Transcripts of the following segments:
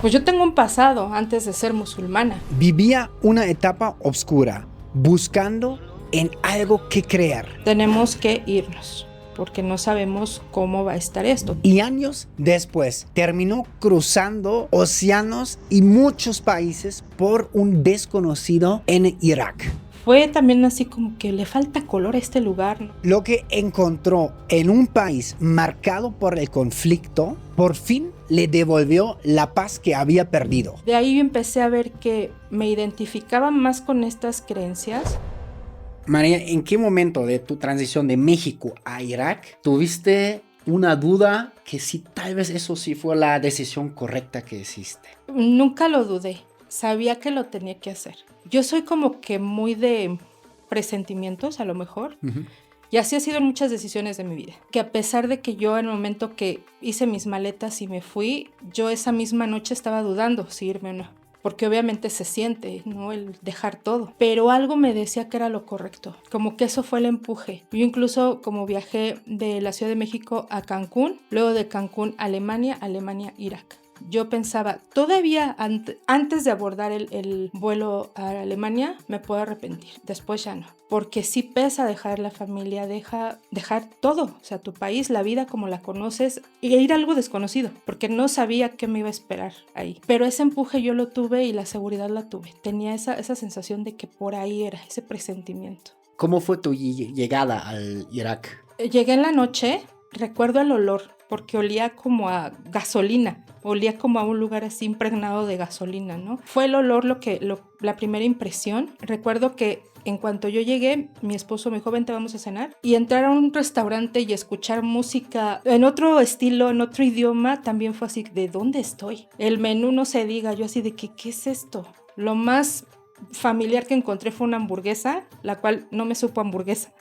Pues yo tengo un pasado antes de ser musulmana. Vivía una etapa oscura, buscando en algo que creer. Tenemos que irnos, porque no sabemos cómo va a estar esto. Y años después terminó cruzando océanos y muchos países por un desconocido en Irak. Fue también así como que le falta color a este lugar, ¿no? Lo que encontró en un país marcado por el conflicto, por fin le devolvió la paz que había perdido. De ahí yo empecé a ver que me identificaba más con estas creencias. María, ¿en qué momento de tu transición de México a Irak tuviste una duda que si tal vez eso sí fue la decisión correcta que hiciste? Nunca lo dudé, sabía que lo tenía que hacer. Yo soy como que muy de presentimientos, a lo mejor. Y así ha sido en muchas decisiones de mi vida. Que a pesar de que yo en el momento que hice mis maletas y me fui, yo esa misma noche estaba dudando si irme o no. Porque obviamente se siente, ¿no? El dejar todo. Pero algo me decía que era lo correcto. Como que eso fue el empuje. Yo incluso como viajé de la Ciudad de México a Cancún, luego de Cancún a Alemania, Irak. Yo pensaba, todavía antes de abordar el vuelo a Alemania, me puedo arrepentir. Después ya no. Porque sí pesa dejar la familia, dejar todo. O sea, tu país, la vida como la conoces, y ir a algo desconocido. Porque no sabía qué me iba a esperar ahí. Pero ese empuje yo lo tuve y la seguridad la tuve. Tenía esa sensación de que por ahí era, ese presentimiento. ¿Cómo fue tu llegada al Irak? Llegué en la noche, recuerdo el olor, porque olía como a gasolina, olía como a un lugar así impregnado de gasolina, ¿no? Fue el olor la primera impresión. Recuerdo que en cuanto yo llegué, mi esposo me dijo, vente, vamos a cenar. Y entrar a un restaurante y escuchar música en otro estilo, en otro idioma, también fue así, ¿de dónde estoy? El menú no se diga, yo así de que, ¿qué es esto? Lo más familiar que encontré fue una hamburguesa, la cual no me supo hamburguesa,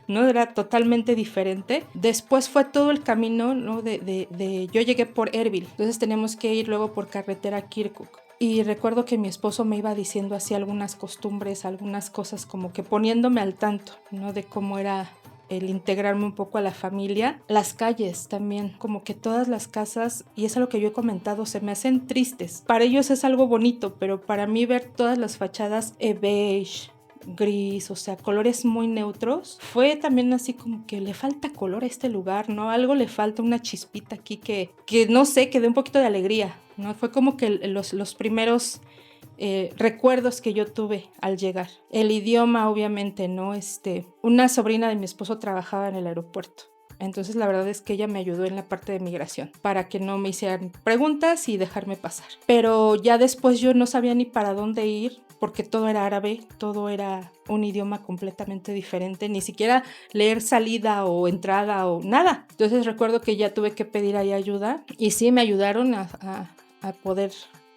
¿no? Era totalmente diferente. Después fue todo el camino, ¿no? Yo llegué por Erbil, entonces teníamos que ir luego por carretera a Kirkuk. Y recuerdo que mi esposo me iba diciendo así algunas costumbres, algunas cosas como que poniéndome al tanto, ¿no? De cómo era el integrarme un poco a la familia. Las calles también, como que todas las casas, y es algo que yo he comentado, se me hacen tristes. Para ellos es algo bonito, pero para mí ver todas las fachadas beige, gris, o sea, colores muy neutros, fue también así como que le falta color a este lugar, ¿no? Algo le falta, una chispita aquí que no sé, que dé un poquito de alegría, ¿no? Fue como que los primeros recuerdos que yo tuve al llegar. El idioma, obviamente, ¿no? Una sobrina de mi esposo trabajaba en el aeropuerto. Entonces la verdad es que ella me ayudó en la parte de migración para que no me hicieran preguntas y dejarme pasar. Pero ya después yo no sabía ni para dónde ir porque todo era árabe, todo era un idioma completamente diferente, ni siquiera leer salida o entrada o nada. Entonces recuerdo que ya tuve que pedir ahí ayuda y sí me ayudaron a poder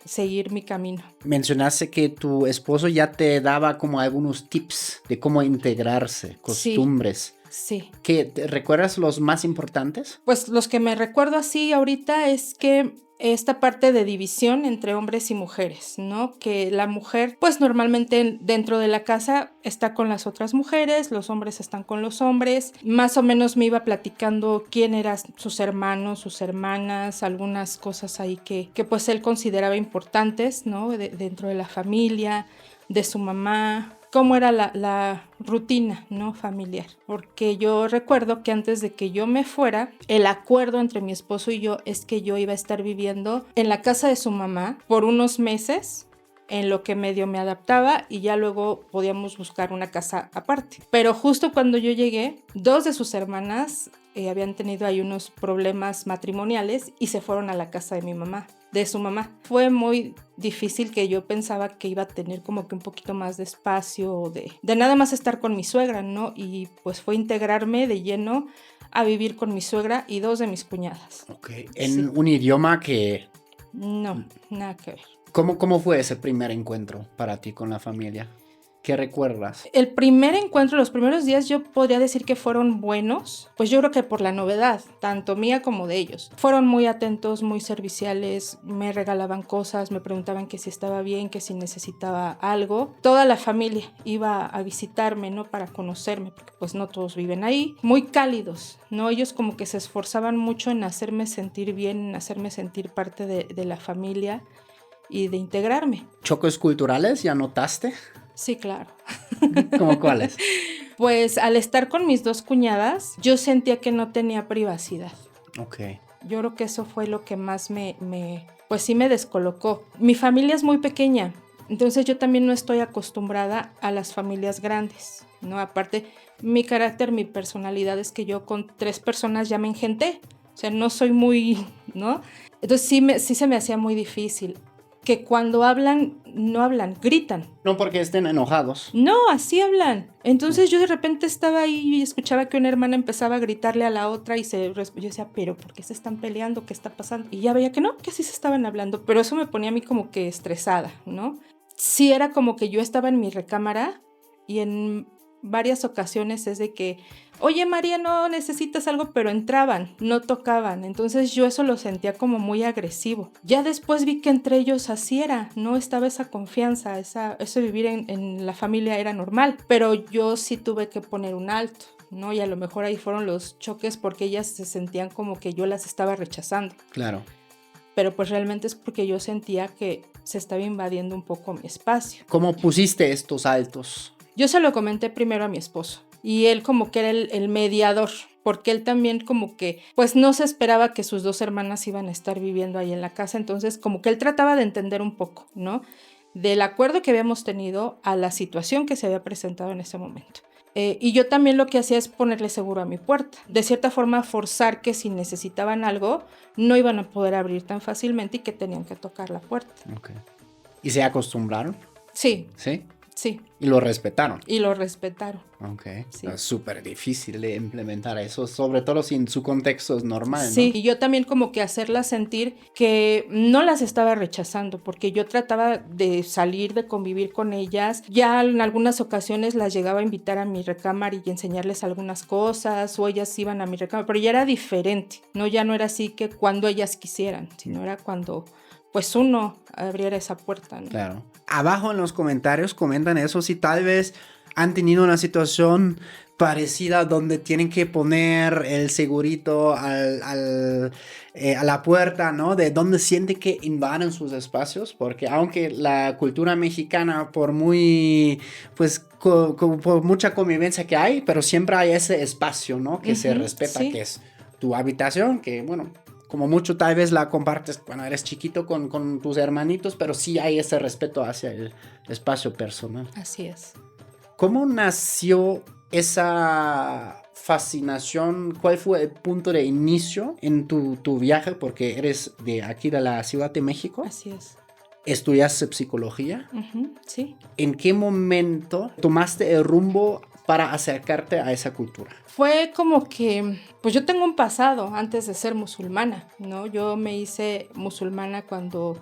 seguir mi camino. Mencionaste que tu esposo ya te daba como algunos tips de cómo integrarse, costumbres. Sí. ¿Te recuerdas los más importantes? Pues los que me recuerdo así ahorita es que esta parte de división entre hombres y mujeres, ¿no? Que la mujer, pues normalmente dentro de la casa está con las otras mujeres, los hombres están con los hombres. Más o menos me iba platicando quién eran sus hermanos, sus hermanas, algunas cosas ahí que pues él consideraba importantes, ¿no? Dentro de la familia, de su mamá. Cómo era la rutina, ¿no? Familiar. Porque yo recuerdo que antes de que yo me fuera, el acuerdo entre mi esposo y yo es que yo iba a estar viviendo en la casa de su mamá por unos meses, en lo que medio me adaptaba y ya luego podíamos buscar una casa aparte. Pero justo cuando yo llegué, dos de sus hermanas habían tenido ahí unos problemas matrimoniales y se fueron a la casa de mi mamá, de su mamá. Fue muy difícil, que yo pensaba que iba a tener como que un poquito más de espacio, de nada más estar con mi suegra, ¿no? Y pues fue integrarme de lleno a vivir con mi suegra y dos de mis cuñadas. Ok, en un idioma que... No, nada que ver. ¿Cómo fue ese primer encuentro para ti con la familia? ¿Qué recuerdas? El primer encuentro, los primeros días yo podría decir que fueron buenos, pues yo creo que por la novedad, tanto mía como de ellos. Fueron muy atentos, muy serviciales, me regalaban cosas, me preguntaban que si estaba bien, que si necesitaba algo. Toda la familia iba a visitarme, ¿no? Para conocerme, porque pues no todos viven ahí. Muy cálidos, ¿no? Ellos como que se esforzaban mucho en hacerme sentir bien, en hacerme sentir parte de la familia. y de integrarme. ¿Choques culturales ya notaste? Sí, claro. ¿Cómo cuáles? Pues al estar con mis dos cuñadas, yo sentía que no tenía privacidad. Ok. Yo creo que eso fue lo que más pues sí me descolocó. Mi familia es muy pequeña, entonces yo también no estoy acostumbrada a las familias grandes, ¿no? Aparte, mi carácter, mi personalidad es que yo con 3 personas ya me engenté, o sea, no soy muy, ¿no? Entonces sí se me hacía muy difícil. Que cuando hablan, no hablan, gritan. No porque estén enojados. No, así hablan. Entonces yo de repente estaba ahí y escuchaba que una hermana empezaba a gritarle a la otra y yo decía, pero ¿por qué se están peleando? ¿Qué está pasando? Y ya veía que no, que así se estaban hablando, pero eso me ponía a mí como que estresada, ¿no? Sí era como que yo estaba en mi recámara y en varias ocasiones es de que, oye María, no necesitas algo, pero entraban, no tocaban. Entonces yo eso lo sentía como muy agresivo. Ya después vi que entre ellos así era, no estaba esa confianza, eso vivir en la familia era normal, pero yo sí tuve que poner un alto, ¿no? Y a lo mejor ahí fueron los choques porque ellas se sentían como que yo las estaba rechazando. Claro. Pero pues realmente es porque yo sentía que se estaba invadiendo un poco mi espacio. ¿Cómo pusiste estos altos? Yo se lo comenté primero a mi esposo y él como que era el mediador, porque él también como que pues no se esperaba que sus 2 hermanas iban a estar viviendo ahí en la casa, entonces como que él trataba de entender un poco, ¿no? Del acuerdo que habíamos tenido a la situación que se había presentado en ese momento. Y yo también lo que hacía es ponerle seguro a mi puerta. De cierta forma forzar que si necesitaban algo no iban a poder abrir tan fácilmente y que tenían que tocar la puerta. Okay. ¿Y se acostumbraron? Sí. ¿Sí? Sí. ¿Y lo respetaron? Y lo respetaron. Ok. Sí. Es súper difícil de implementar eso, sobre todo si en su contexto es normal, Sí, ¿no? y yo también como que hacerlas sentir que no las estaba rechazando, porque yo trataba de salir, de convivir con ellas. Ya en algunas ocasiones las llegaba a invitar a mi recámara y enseñarles algunas cosas, o ellas iban a mi recámara, pero ya era diferente, ¿no? Ya no era así que cuando ellas quisieran, sino era cuando pues uno abriera esa puerta, ¿no? Claro. Abajo en los comentarios comentan eso, si tal vez han tenido una situación parecida donde tienen que poner el segurito a la puerta, ¿no? De donde sienten que invaden sus espacios, porque aunque la cultura mexicana, por muy, pues, por mucha convivencia que hay, pero siempre hay ese espacio, ¿no? Que se respeta, sí. que es tu habitación, que, bueno, como mucho tal vez la compartes cuando eres chiquito con tus hermanitos, pero sí hay ese respeto hacia el espacio personal. Así es. ¿Cómo nació esa fascinación? ¿Cuál fue el punto de inicio en tu viaje? Porque eres de aquí, de la Ciudad de México. Así es. ¿Estudiaste psicología? Sí. ¿En qué momento tomaste el rumbo para acercarte a esa cultura? Fue como que, pues yo tengo un pasado antes de ser musulmana, ¿no? Yo me hice musulmana cuando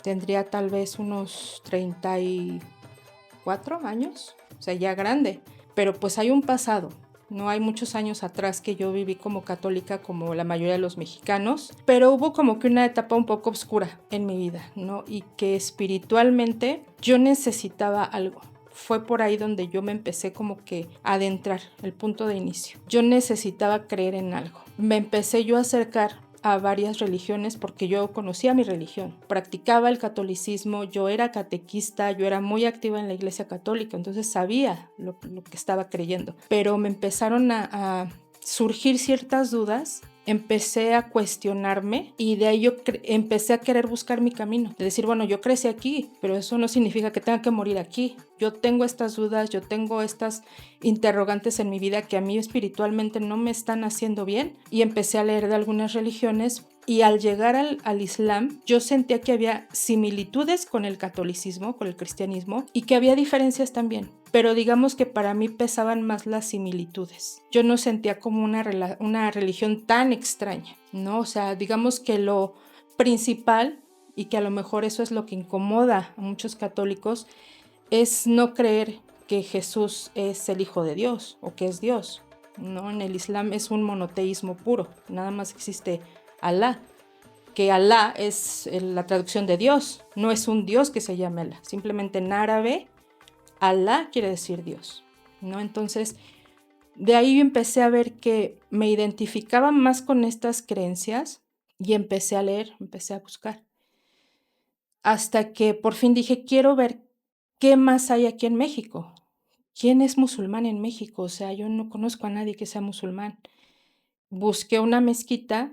tendría tal vez unos 34 años, o sea, ya grande, pero pues hay un pasado. No hay muchos años atrás que yo viví como católica como la mayoría de los mexicanos, pero hubo como que una etapa un poco oscura en mi vida, ¿no? Y que espiritualmente yo necesitaba algo. Fue por ahí donde yo me empecé como que a adentrar, el punto de inicio. Yo necesitaba creer en algo. Me empecé yo a acercar a varias religiones porque yo conocía mi religión, practicaba el catolicismo, yo era catequista, yo era muy activa en la iglesia católica, entonces sabía lo que estaba creyendo, pero me empezaron a surgir ciertas dudas, empecé a cuestionarme y de ahí yo empecé a querer buscar mi camino, de decir, bueno, yo crecí aquí, pero eso no significa que tenga que morir aquí. Yo tengo estas dudas, yo tengo estas interrogantes en mi vida que a mí espiritualmente no me están haciendo bien, y empecé a leer de algunas religiones. Y al llegar al Islam, yo sentía que había similitudes con el catolicismo, con el cristianismo, y que había diferencias también. Pero digamos que para mí pesaban más las similitudes. Yo no sentía como una religión tan extraña, ¿no? O sea, digamos que lo principal, y que a lo mejor eso es lo que incomoda a muchos católicos, es no creer que Jesús es el Hijo de Dios o que es Dios, ¿no? En el Islam es un monoteísmo puro, nada más existe Alá, que Alá es la traducción de Dios, no es un Dios que se llame Alá, simplemente en árabe Alá quiere decir Dios, ¿no? Entonces, de ahí yo empecé a ver que me identificaba más con estas creencias y empecé a leer, empecé a buscar. hasta que por fin dije, quiero ver qué más hay aquí en México. ¿Quién es musulmán en México? O sea, yo no conozco a nadie que sea musulmán. Busqué una mezquita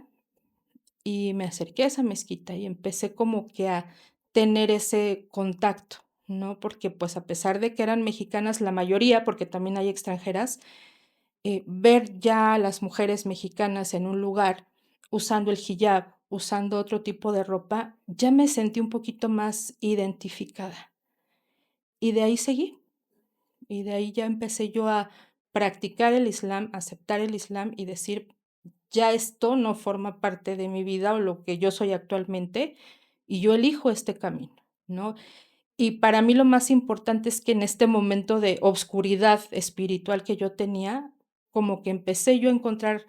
y me acerqué a esa mezquita y empecé como que a tener ese contacto, ¿no? Porque pues a pesar de que eran mexicanas la mayoría, porque también hay extranjeras, ver ya a las mujeres mexicanas en un lugar usando el hijab, usando otro tipo de ropa, ya me sentí un poquito más identificada. Y de ahí seguí, y de ahí ya empecé yo a practicar el islam, aceptar el islam y decir, ya esto no forma parte de mi vida o lo que yo soy actualmente, y yo elijo este camino, ¿no? Y para mí lo más importante es que en este momento de obscuridad espiritual que yo tenía, como que empecé yo a encontrar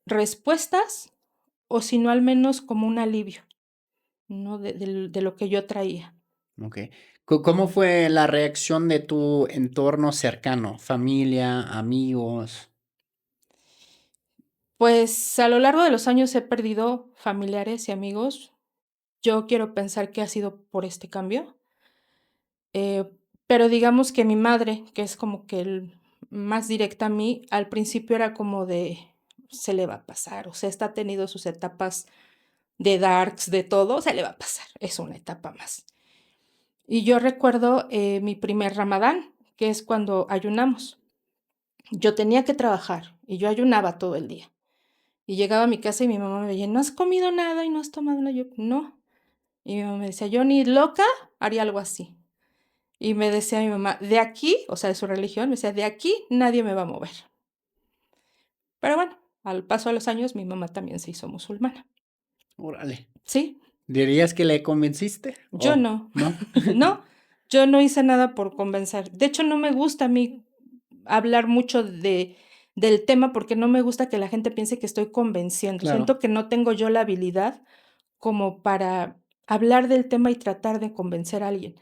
respuestas, o si no, al menos como un alivio, ¿no? De lo que yo traía. Ok. ¿Cómo fue la reacción de tu entorno cercano? Familia, amigos. Pues a lo largo de los años he perdido familiares y amigos. Yo quiero pensar que ha sido por este cambio. Eh, pero digamos que mi madre, que es como que el más directa a mí, al principio era como de, se le va a pasar, o sea, está tenido sus etapas de darks, de todo, se le va a pasar, es una etapa más. Y yo recuerdo mi primer Ramadán, que es cuando ayunamos. Yo tenía que trabajar y yo ayunaba todo el día. Y llegaba a mi casa y mi mamá me decía, ¿no has comido nada y no has tomado nada? Yo, no. Y mi mamá me decía, yo ni loca haría algo así. Y me decía mi mamá, de aquí, o sea, de su religión, me decía, de aquí nadie me va a mover. Pero bueno, al paso de los años, mi mamá también se hizo musulmana. Órale. Sí, ¿Dirías que le convenciste? yo ¿O no. no? No, yo no hice nada por convencer. De hecho, no me gusta a mí hablar mucho del tema porque no me gusta que la gente piense que estoy convenciendo. Claro. Siento que no tengo yo la habilidad como para hablar del tema y tratar de convencer a alguien.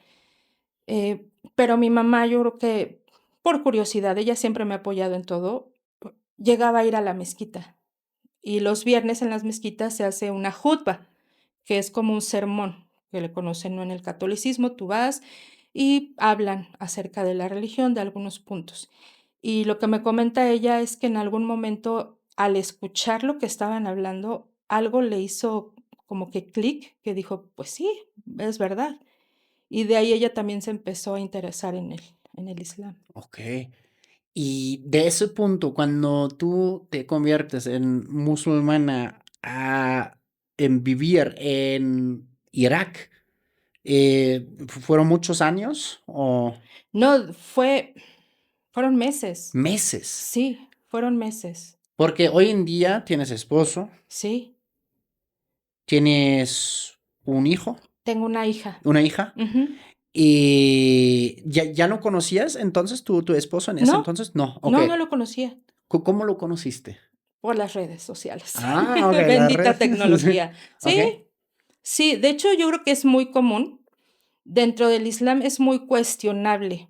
Pero mi mamá, yo creo que por curiosidad, ella siempre me ha apoyado en todo, llegaba a ir a la mezquita. Y los viernes en las mezquitas se hace una jutba, que es como un sermón, que le conocen, ¿no? En el catolicismo, tú vas y hablan acerca de la religión, de algunos puntos. Y lo que me comenta ella es que en algún momento, al escuchar lo que estaban hablando, algo le hizo como que clic, que dijo, pues sí, es verdad. Y de ahí ella también se empezó a interesar en el islam. Ok. Y de ese punto, cuando tú te conviertes en musulmana en vivir en Irak, ¿fueron muchos años o No, fueron meses. meses? Sí, fueron meses. Porque hoy en día tienes esposo, Sí, tienes un hijo, tengo una hija. una hija, Ujú. y ¿ya lo conocías entonces tu esposo en ese No, entonces? No, ok. no, no lo conocía ¿Cómo lo conociste? por las redes sociales. Ah, ok, las Bendita redes. tecnología. Ok. Sí, sí, de hecho yo creo que es muy común. Dentro del islam es muy cuestionable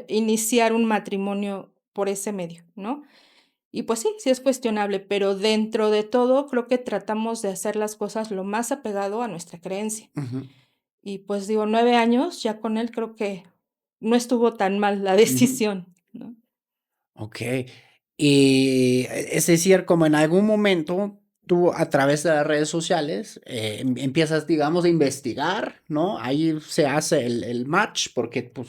iniciar un matrimonio por ese medio, ¿no? Y pues sí, sí es cuestionable, pero dentro de todo creo que tratamos de hacer las cosas lo más apegado a nuestra creencia. Ujú, Y pues digo, 9 años ya con él creo que no estuvo tan mal la ujú. decisión, ¿no? Ok. Y es decir, como en algún momento tú a través de las redes sociales empiezas, digamos, a investigar, ¿no? Ahí se hace el match porque pues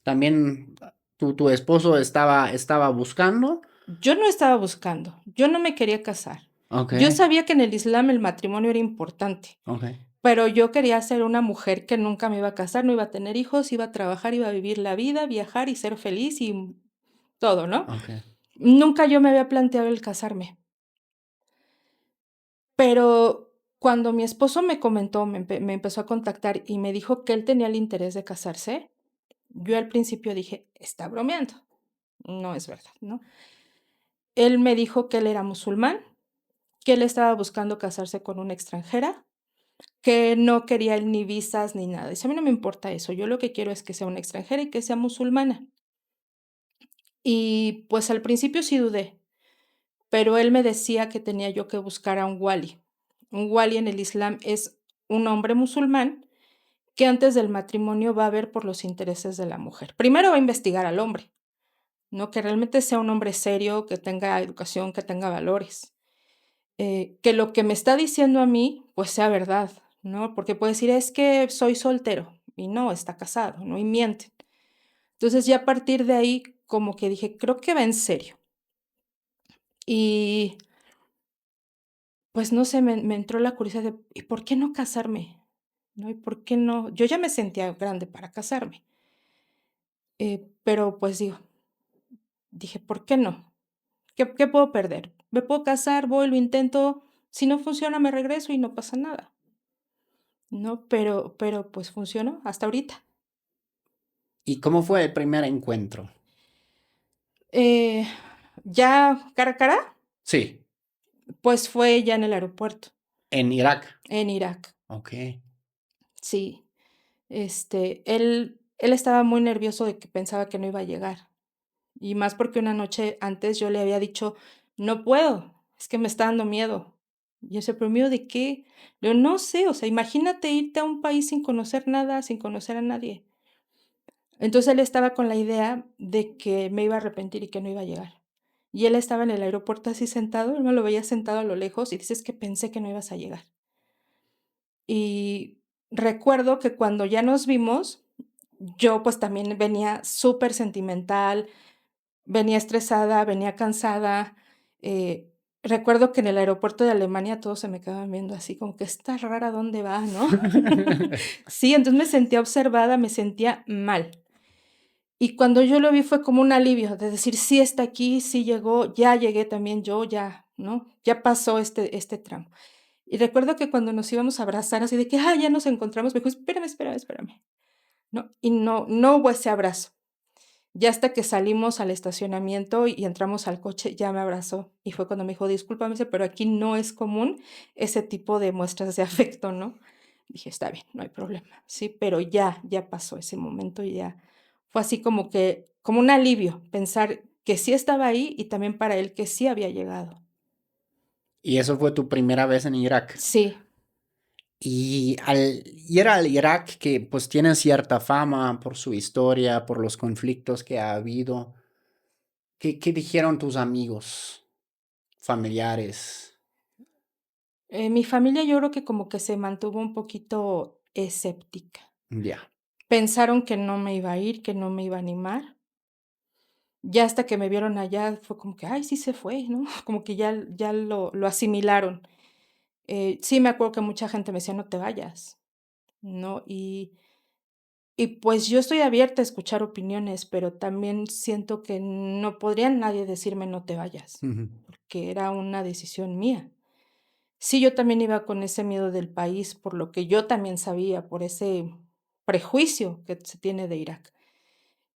también tu esposo estaba buscando. Yo no estaba buscando, yo no me quería casar. Ok, Yo sabía que en el islam el matrimonio era importante, ok, pero yo quería ser una mujer que nunca me iba a casar, no iba a tener hijos, iba a trabajar, iba a vivir la vida, viajar y ser feliz y todo, ¿no? ok. Nunca yo me había planteado el casarme. Pero cuando mi esposo me comentó, me empezó a contactar y me dijo que él tenía el interés de casarse, yo al principio dije, está bromeando, no es verdad, ¿no? Él me dijo que él era musulmán, que él estaba buscando casarse con una extranjera, que no quería él ni visas ni nada. Dice, a mí no me importa eso, yo lo que quiero es que sea una extranjera y que sea musulmana. Y pues al principio sí dudé, pero él me decía que tenía yo que buscar a un wali. Un wali en el islam es un hombre musulmán que antes del matrimonio va a ver por los intereses de la mujer. Primero va a investigar al hombre, ¿no? Que realmente sea un hombre serio, que tenga educación, que tenga valores. Que lo que me está diciendo a mí, pues sea verdad, ¿no? Porque puede decir, es que soy soltero, y no, está casado, ¿no? Y mienten. Entonces ya a partir de ahí, como que dije, creo que va en serio. Y pues no sé, me entró la curiosidad de, ¿y por qué no casarme? ¿No? ¿Y por qué no? Yo ya me sentía grande para casarme, pero pues dije, ¿por qué no? ¿Qué puedo perder? Me puedo casar, voy, lo intento, si no funciona me regreso y no pasa nada, ¿no? Pero pues funcionó hasta ahorita. ¿Y cómo fue el primer encuentro? Eh, ya cara a cara, Sí, pues fue ya en el aeropuerto, en Irak. en Irak, Ok. sí. Él estaba muy nervioso de que pensaba que no iba a llegar. Y más porque una noche antes yo le había dicho, no puedo, es que me está dando miedo. Y yo sé, pero miedo de qué? Le digo, no sé, o sea, imagínate irte a un país sin conocer nada, sin conocer a nadie. Entonces él estaba con la idea de que me iba a arrepentir y que no iba a llegar. Y él estaba en el aeropuerto así sentado, él me lo veía sentado a lo lejos y dices que pensé que no ibas a llegar. Y recuerdo que cuando ya nos vimos, yo pues también venía súper sentimental, venía estresada, venía cansada. Recuerdo que en el aeropuerto de Alemania todos se me quedaban viendo así, como que está rara, ¿dónde va, no? Sí, entonces me sentía observada, me sentía mal. Y cuando yo lo vi fue como un alivio de decir, sí está aquí, sí llegó, ya llegué también yo, ya, ¿no? Ya pasó este tramo. Y recuerdo que cuando nos íbamos a abrazar, así de que, ya nos encontramos, me dijo, espérame, ¿no? Y no hubo ese abrazo. Ya hasta que salimos al estacionamiento y entramos al coche, ya me abrazó. Y fue cuando me dijo, discúlpame, pero aquí no es común ese tipo de muestras de afecto, ¿no? Dije, está bien, no hay problema. Sí, pero ya pasó ese momento y ya fue así como un alivio, pensar que sí estaba ahí y también para él que sí había llegado. Y eso fue tu primera vez en Irak. Sí. Y al ir al Irak, que pues tiene cierta fama por su historia, por los conflictos que ha habido, ¿qué dijeron tus amigos, familiares? Mi familia yo creo que como que se mantuvo un poquito escéptica. Ya. Pensaron que no me iba a ir, que no me iba a animar. Ya hasta que me vieron allá fue como que, ay, sí se fue, ¿no? Como que ya lo asimilaron. Sí, me acuerdo que mucha gente me decía: "No te vayas", ¿no? Y pues yo estoy abierta a escuchar opiniones, pero también siento que no podría nadie decirme: "No te vayas", Ujú. porque era una decisión mía. Sí, yo también iba con ese miedo del país, por lo que yo también sabía, por ese prejuicio que se tiene de Irak.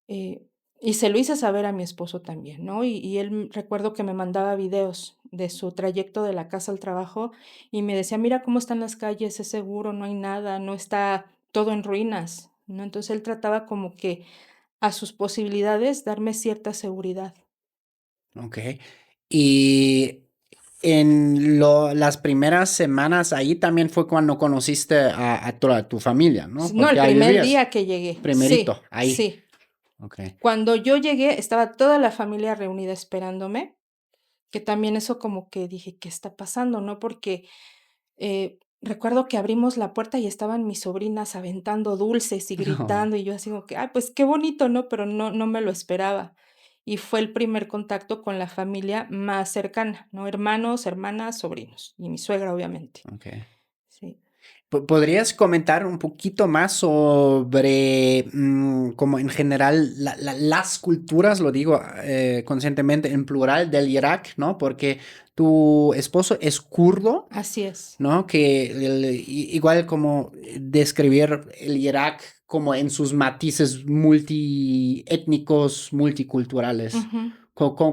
Eh, y se lo hice saber a mi esposo también, ¿no? Y él recuerdo que me mandaba videos de su trayecto de la casa al trabajo y me decía, mira cómo están las calles, es seguro, no hay nada, no está todo en ruinas, ¿no? Entonces él trataba como que a sus posibilidades darme cierta seguridad. Ok. Y las primeras semanas ahí también fue cuando conociste a toda tu familia, ¿no? No, el Porque ahí primer vivías, día que llegué, primerito, sí, ahí. sí. Ok. Cuando yo llegué, estaba toda la familia reunida esperándome, que también eso como que dije, ¿qué está pasando? ¿No? Porque recuerdo que abrimos la puerta y estaban mis sobrinas aventando dulces y No. gritando, y yo así como que, ay, pues qué bonito, ¿no? Pero no me lo esperaba. Y fue el primer contacto con la familia más cercana, ¿no? Hermanos, hermanas, sobrinos, y mi suegra, obviamente. Ok. Sí. ¿Podrías comentar un poquito más sobre, como en general, las culturas, lo digo conscientemente en plural, del Irak, ¿no? Porque tu esposo es kurdo, Así es. ¿no? Que igual como describir el Irak como en sus matices multiétnicos, multiculturales. Ujú.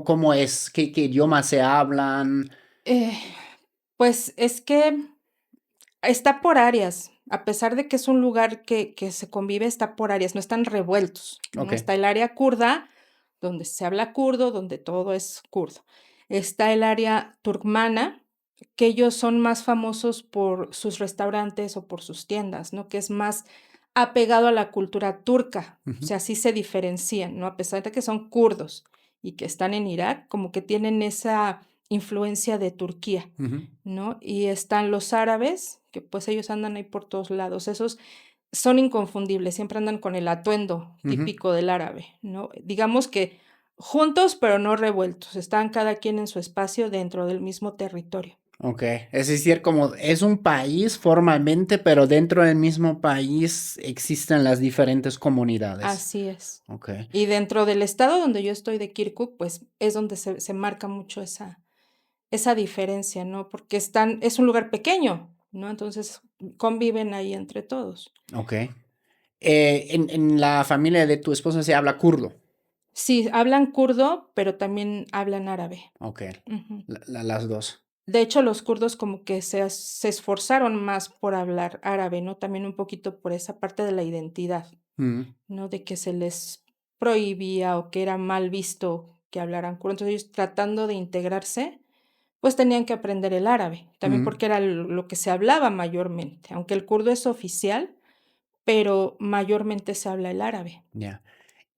¿Cómo es? ¿Qué idiomas se hablan? Eh, pues es que está por áreas, a pesar de que es un lugar que se convive, está por áreas, no están revueltos, ¿no? Ok. Está el área kurda, donde se habla kurdo, donde todo es kurdo. Está el área turkmana, que ellos son más famosos por sus restaurantes o por sus tiendas, ¿no? Que es más apegado a la cultura turca, o Ujú, sea, sí se diferencian, ¿no? A pesar de que son kurdos y que están en Irak, como que tienen esa influencia de Turquía, ujú. ¿no? Y están los árabes, que pues ellos andan ahí por todos lados, esos son inconfundibles, siempre andan con el atuendo Ujú. típico del árabe, ¿no? Digamos que juntos, pero no revueltos, están cada quien en su espacio dentro del mismo territorio. Ok, es decir, como es un país formalmente, pero dentro del mismo país existen las diferentes comunidades. Así es. Ok, Y dentro del estado donde yo estoy de Kirkuk, pues es donde se marca mucho esa diferencia, ¿no? Porque es un lugar pequeño, ¿no? Entonces conviven ahí entre todos. ok. En la familia de tu esposa se habla kurdo. Sí, hablan kurdo, pero también hablan árabe. Ok, Ujú. las dos. De hecho, los kurdos como que se esforzaron más por hablar árabe, ¿no? También un poquito por esa parte de la identidad, Mm, ¿no? De que se les prohibía o que era mal visto que hablaran kurdo. Entonces ellos tratando de integrarse, pues tenían que aprender el árabe, también mm, porque era lo que se hablaba mayormente, aunque el kurdo es oficial, pero mayormente se habla el árabe. ya.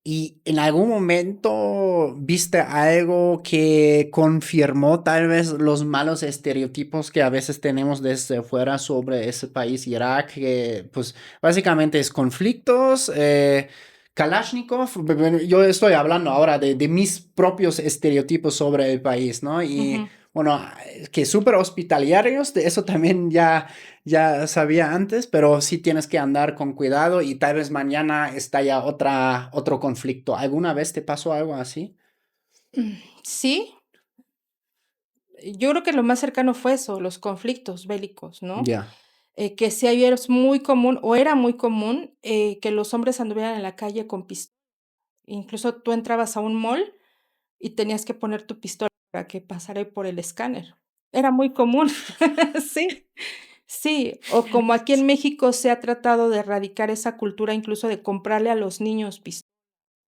¿Y en algún momento viste algo que confirmó tal vez los malos estereotipos que a veces tenemos desde fuera sobre ese país, Irak, que pues básicamente es conflictos, Kalashnikov, bueno, yo estoy hablando ahora de mis propios estereotipos sobre el país, ¿no? Y Ujú. bueno, que súper hospitalarios, de eso también ya sabía antes, pero sí tienes que andar con cuidado y tal vez mañana estalla otro conflicto. ¿Alguna vez te pasó algo así? Sí, yo creo que lo más cercano fue eso, los conflictos bélicos, ¿no? Ya. Que sí ahí es muy común, o era muy común, que los hombres anduvieran en la calle con pistola. Incluso tú entrabas a un mall y tenías que poner tu pistola para que pasara por el escáner. Era muy común. Sí, sí. O como aquí en México se ha tratado de erradicar esa cultura, incluso de comprarle a los niños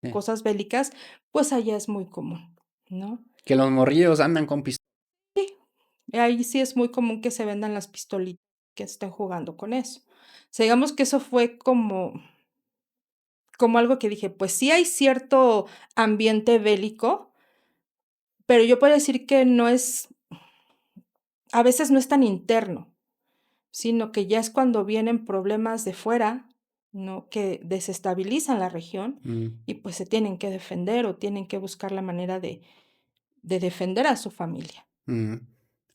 Sí. cosas bélicas, pues allá es muy común, ¿no? Que los morrillos andan con pistola. Sí, ahí sí es muy común que se vendan las pistolitas, que estén jugando con eso. O sea, digamos que eso fue como algo que dije, pues sí hay cierto ambiente bélico, pero yo puedo decir que no es a veces no es tan interno, sino que ya es cuando vienen problemas de fuera, ¿no? Que desestabilizan la región Mm. y, pues, se tienen que defender o tienen que buscar la manera de defender a su familia. Mm.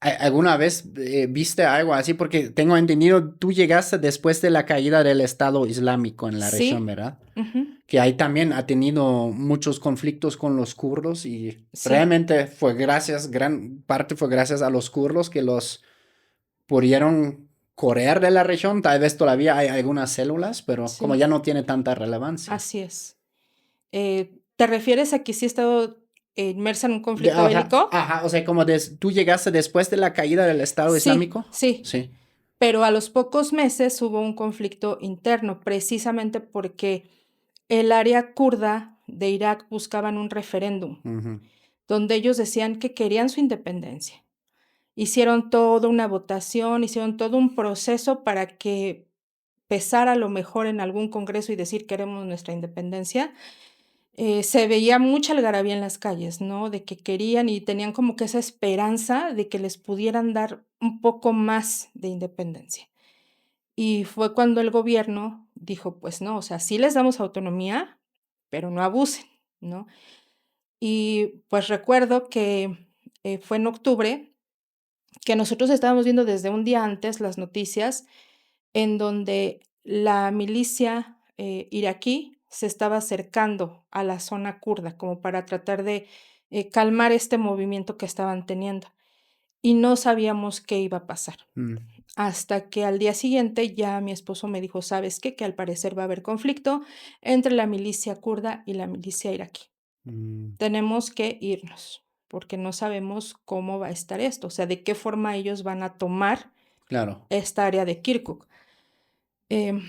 ¿Alguna vez viste algo así? Porque tengo entendido, tú llegaste después de la caída del Estado Islámico en la región, Sí, ¿verdad? ujú, Que ahí también ha tenido muchos conflictos con los kurdos y sí, realmente fue gracias, gran parte fue gracias a los kurdos que los pudieron correr de la región. Tal vez todavía hay algunas células, pero como sí, ya no tiene tanta relevancia. así es. ¿Te refieres a que sí he estado inmersa en un conflicto O sea, bélico? ajá, o sea, como tú llegaste después de la caída del Estado Sí, Islámico. sí, Sí. pero a los pocos meses hubo un conflicto interno, precisamente porque el área kurda de Irak buscaban un referéndum, Ujú, donde ellos decían que querían su independencia. Hicieron toda una votación, hicieron todo un proceso para que pesara a lo mejor en algún congreso y decir queremos nuestra independencia. Se veía mucha algarabía en las calles, ¿no? De que querían y tenían como que esa esperanza de que les pudieran dar un poco más de independencia. Y fue cuando el gobierno dijo, pues no, o sea, sí les damos autonomía, pero no abusen, ¿no? Y pues recuerdo que fue en octubre que nosotros estábamos viendo desde un día antes las noticias en donde la milicia iraquí se estaba acercando a la zona kurda como para tratar de calmar este movimiento que estaban teniendo y no sabíamos qué iba a pasar. mm, Hasta que al día siguiente ya mi esposo me dijo, ¿sabes qué? Que al parecer va a haber conflicto entre la milicia kurda y la milicia iraquí. mm, Tenemos que irnos porque no sabemos cómo va a estar esto, o sea, de qué forma ellos van a tomar claro. esta área de Kirkuk. Em,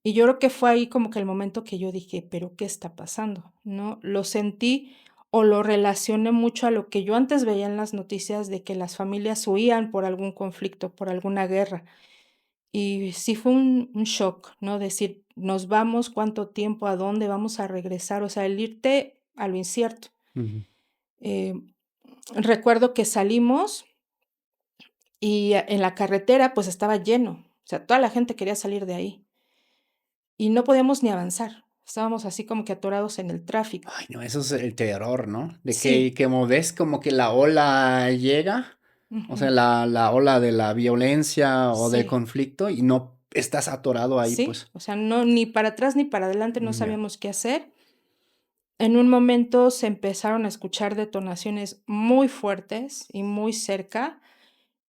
y yo creo que fue ahí como que el momento que yo dije, pero ¿qué está pasando? ¿No? Lo sentí o lo relacioné mucho a lo que yo antes veía en las noticias de que las familias huían por algún conflicto, por alguna guerra. Y sí fue un shock, ¿no? Decir, nos vamos, cuánto tiempo, a dónde vamos a regresar, o sea, el irte a lo incierto. Ujú. Eh, recuerdo que salimos y en la carretera pues estaba lleno, o sea, toda la gente quería salir de ahí y no podíamos ni avanzar. Estábamos así como que atorados en el tráfico. Ay, no, eso es el terror, ¿no? De Sí, que como ves como que la ola llega, o sea, ujú, la ola de la violencia o del sí, conflicto y no estás atorado ahí, sí, pues. o sea, no, ni para atrás ni para adelante no Ya. sabíamos qué hacer. En un momento se empezaron a escuchar detonaciones muy fuertes y muy cerca,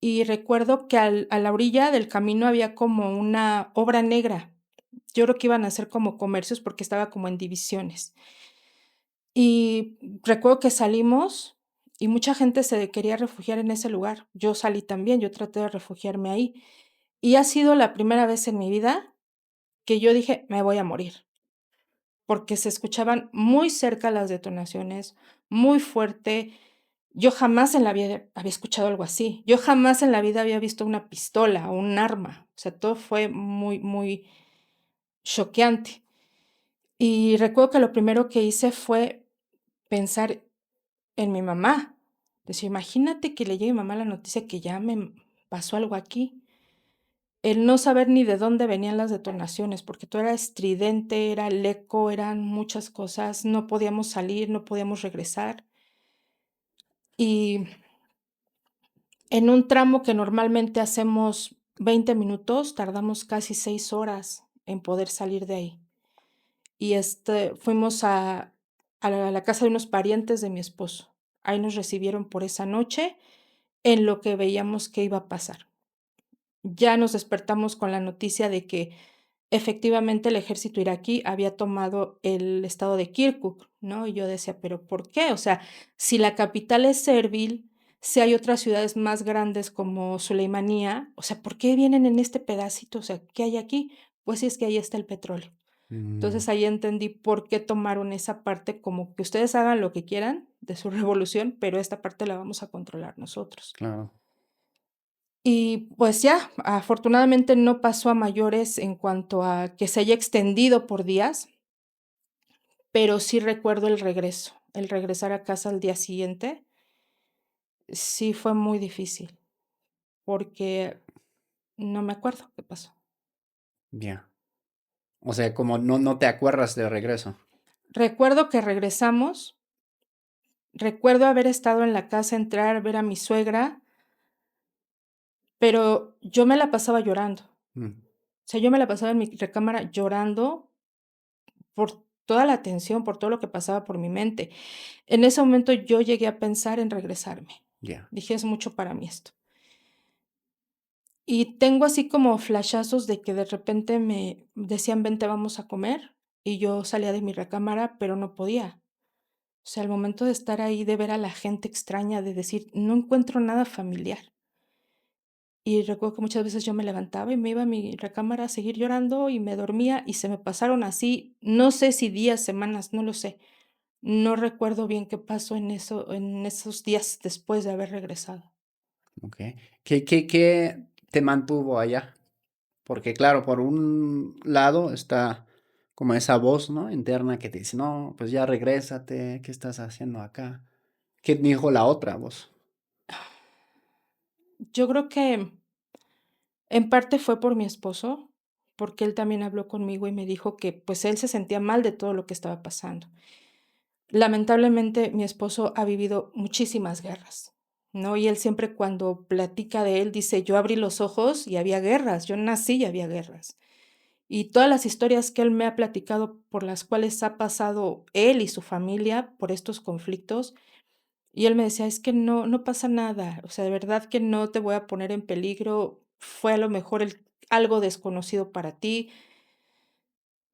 y recuerdo que a la orilla del camino había como una obra negra. Yo creo que iban a ser como comercios porque estaba como en divisiones. Y recuerdo que salimos y mucha gente se quería refugiar en ese lugar. Yo salí también, yo traté de refugiarme ahí. Y ha sido la primera vez en mi vida que yo dije: "Me voy a morir", porque se escuchaban muy cerca las detonaciones, muy fuerte. Yo jamás en la vida había escuchado algo así. Yo jamás en la vida había visto una pistola o un arma. O sea, todo fue muy, muy choqueante. Y recuerdo que lo primero que hice fue pensar en mi mamá. Decía, imagínate que le llegue a mi mamá la noticia que ya me pasó algo aquí. El no saber ni de dónde venían las detonaciones, porque todo era estridente, era el eco, eran muchas cosas, no podíamos salir, no podíamos regresar. Y en un tramo que normalmente hacemos 20 minutos, tardamos casi 6 horas en poder salir de ahí. Y, fuimos a la casa de unos parientes de mi esposo. Ahí nos recibieron por esa noche, en lo que veíamos que iba a pasar. Ya nos despertamos con la noticia de que efectivamente el ejército iraquí había tomado el estado de Kirkuk, ¿no? Y yo decía, ¿pero por qué? O sea, si la capital es Erbil, si hay otras ciudades más grandes como Suleimanía, o sea, ¿por qué vienen en este pedacito? O sea, ¿qué hay aquí? Pues sí, es que ahí está el petróleo. Mm, Entonces ahí entendí por qué tomaron esa parte como que ustedes hagan lo que quieran de su revolución, pero esta parte la vamos a controlar nosotros. claro. Y pues ya, afortunadamente no pasó a mayores en cuanto a que se haya extendido por días, pero sí recuerdo el regresar a casa al día siguiente, sí fue muy difícil, porque no me acuerdo qué pasó. Ya. O sea, como no te acuerdas de regreso. Recuerdo que regresamos, recuerdo haber estado en la casa, entrar, ver a mi suegra, pero yo me la pasaba llorando. Mm, O sea, yo me la pasaba en mi recámara llorando por toda la tensión, por todo lo que pasaba por mi mente. En ese momento yo llegué a pensar en regresarme. ya. Dije: "Es mucho para mí esto". Y tengo así como flashazos de que de repente me decían: "Vente, vamos a comer", y yo salía de mi recámara, pero no podía. O sea, al momento de estar ahí, de ver a la gente extraña, de decir: "No encuentro nada familiar". Y recuerdo que muchas veces yo me levantaba y me iba a mi recámara a seguir llorando y me dormía, y se me pasaron así, no sé si días, semanas, no lo sé. No recuerdo bien qué pasó en esos días después de haber regresado. Okey. ¿Qué te mantuvo allá? Porque claro, por un lado está como esa voz, ¿no? Interna que te dice: "No, pues ya regrésate, ¿qué estás haciendo acá?". ¿Qué dijo la otra voz? Yo creo que en parte fue por mi esposo, porque él también habló conmigo y me dijo que, pues, él se sentía mal de todo lo que estaba pasando. Lamentablemente, mi esposo ha vivido muchísimas guerras, ¿no? Y él siempre cuando platica de él dice: "Yo abrí los ojos y había guerras, yo nací y había guerras". Y todas las historias que él me ha platicado por las cuales ha pasado él y su familia por estos conflictos, y él me decía: "Es que no pasa nada, o sea, de verdad que no te voy a poner en peligro, fue a lo mejor algo desconocido para ti".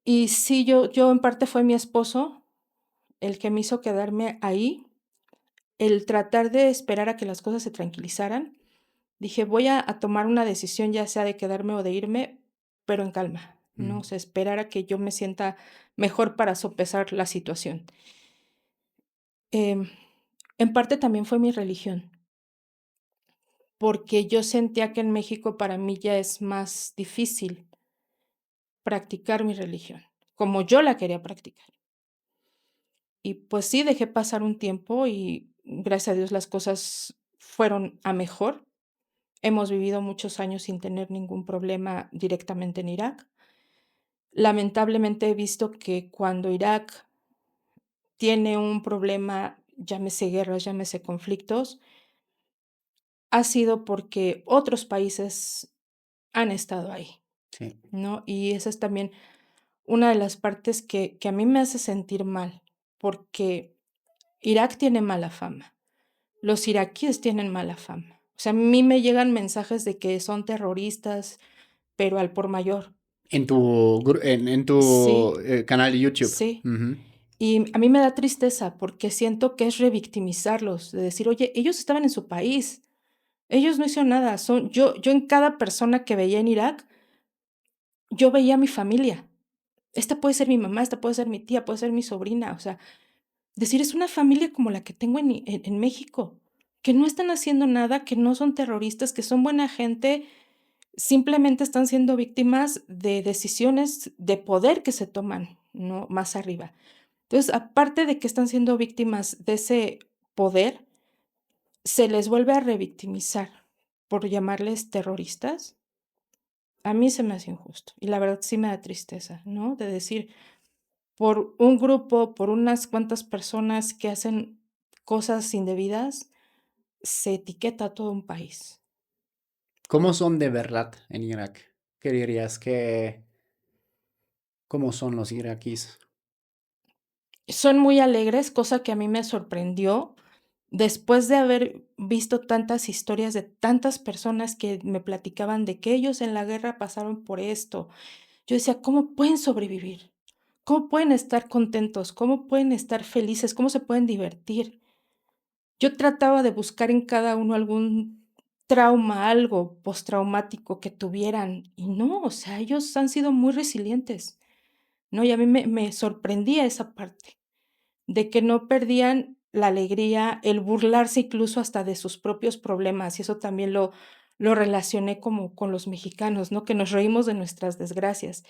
Y sí, yo en parte fue mi esposo el que me hizo quedarme ahí, el tratar de esperar a que las cosas se tranquilizaran. Dije: "Voy a tomar una decisión, ya sea de quedarme o de irme, pero en calma", ¿no? Mm, O sea, esperar a que yo me sienta mejor para sopesar la situación. Em, en parte también fue mi religión, porque yo sentía que en México para mí ya es más difícil practicar mi religión, como yo la quería practicar. Y pues sí, dejé pasar un tiempo y gracias a Dios las cosas fueron a mejor. Hemos vivido muchos años sin tener ningún problema directamente en Irak. Lamentablemente he visto que cuando Irak tiene un problema, llámese guerras, llámese conflictos, ha sido porque otros países han estado ahí, Sí. ¿no? Y esa es también una de las partes que a mí me hace sentir mal, porque Irak tiene mala fama, los iraquíes tienen mala fama. O sea, a mí me llegan mensajes de que son terroristas, pero al por mayor. En tu Sí, canal de YouTube. sí. Ujú. Y a mí me da tristeza porque siento que es revictimizarlos, de decir, oye, ellos estaban en su país, ellos no hicieron nada. Yo en cada persona que veía en Irak, yo veía a mi familia. Esta puede ser mi mamá, esta puede ser mi tía, puede ser mi sobrina. O sea, decir, es una familia como la que tengo en México, que no están haciendo nada, que no son terroristas, que son buena gente, simplemente están siendo víctimas de decisiones de poder que se toman, ¿no? Más arriba. Entonces, aparte de que están siendo víctimas de ese poder, se les vuelve a revictimizar por llamarles terroristas. A mí se me hace injusto y la verdad sí me da tristeza, ¿no? De decir, por un grupo, por unas cuantas personas que hacen cosas indebidas, se etiqueta a todo un país. ¿Cómo son de verdad en Irak? ¿Qué dirías que cómo son los iraquíes? Son muy alegres, cosa que a mí me sorprendió después de haber visto tantas historias de tantas personas que me platicaban de que ellos en la guerra pasaron por esto. Yo decía, ¿cómo pueden sobrevivir? ¿Cómo pueden estar contentos? ¿Cómo pueden estar felices? ¿Cómo se pueden divertir? Yo trataba de buscar en cada uno algún trauma, algo postraumático que tuvieran, y no, o sea, ellos han sido muy resilientes, ¿no? Y a mí me sorprendía esa parte, de que no perdían la alegría, el burlarse incluso hasta de sus propios problemas, y eso también lo relacioné como con los mexicanos, ¿no? Que nos reímos de nuestras desgracias.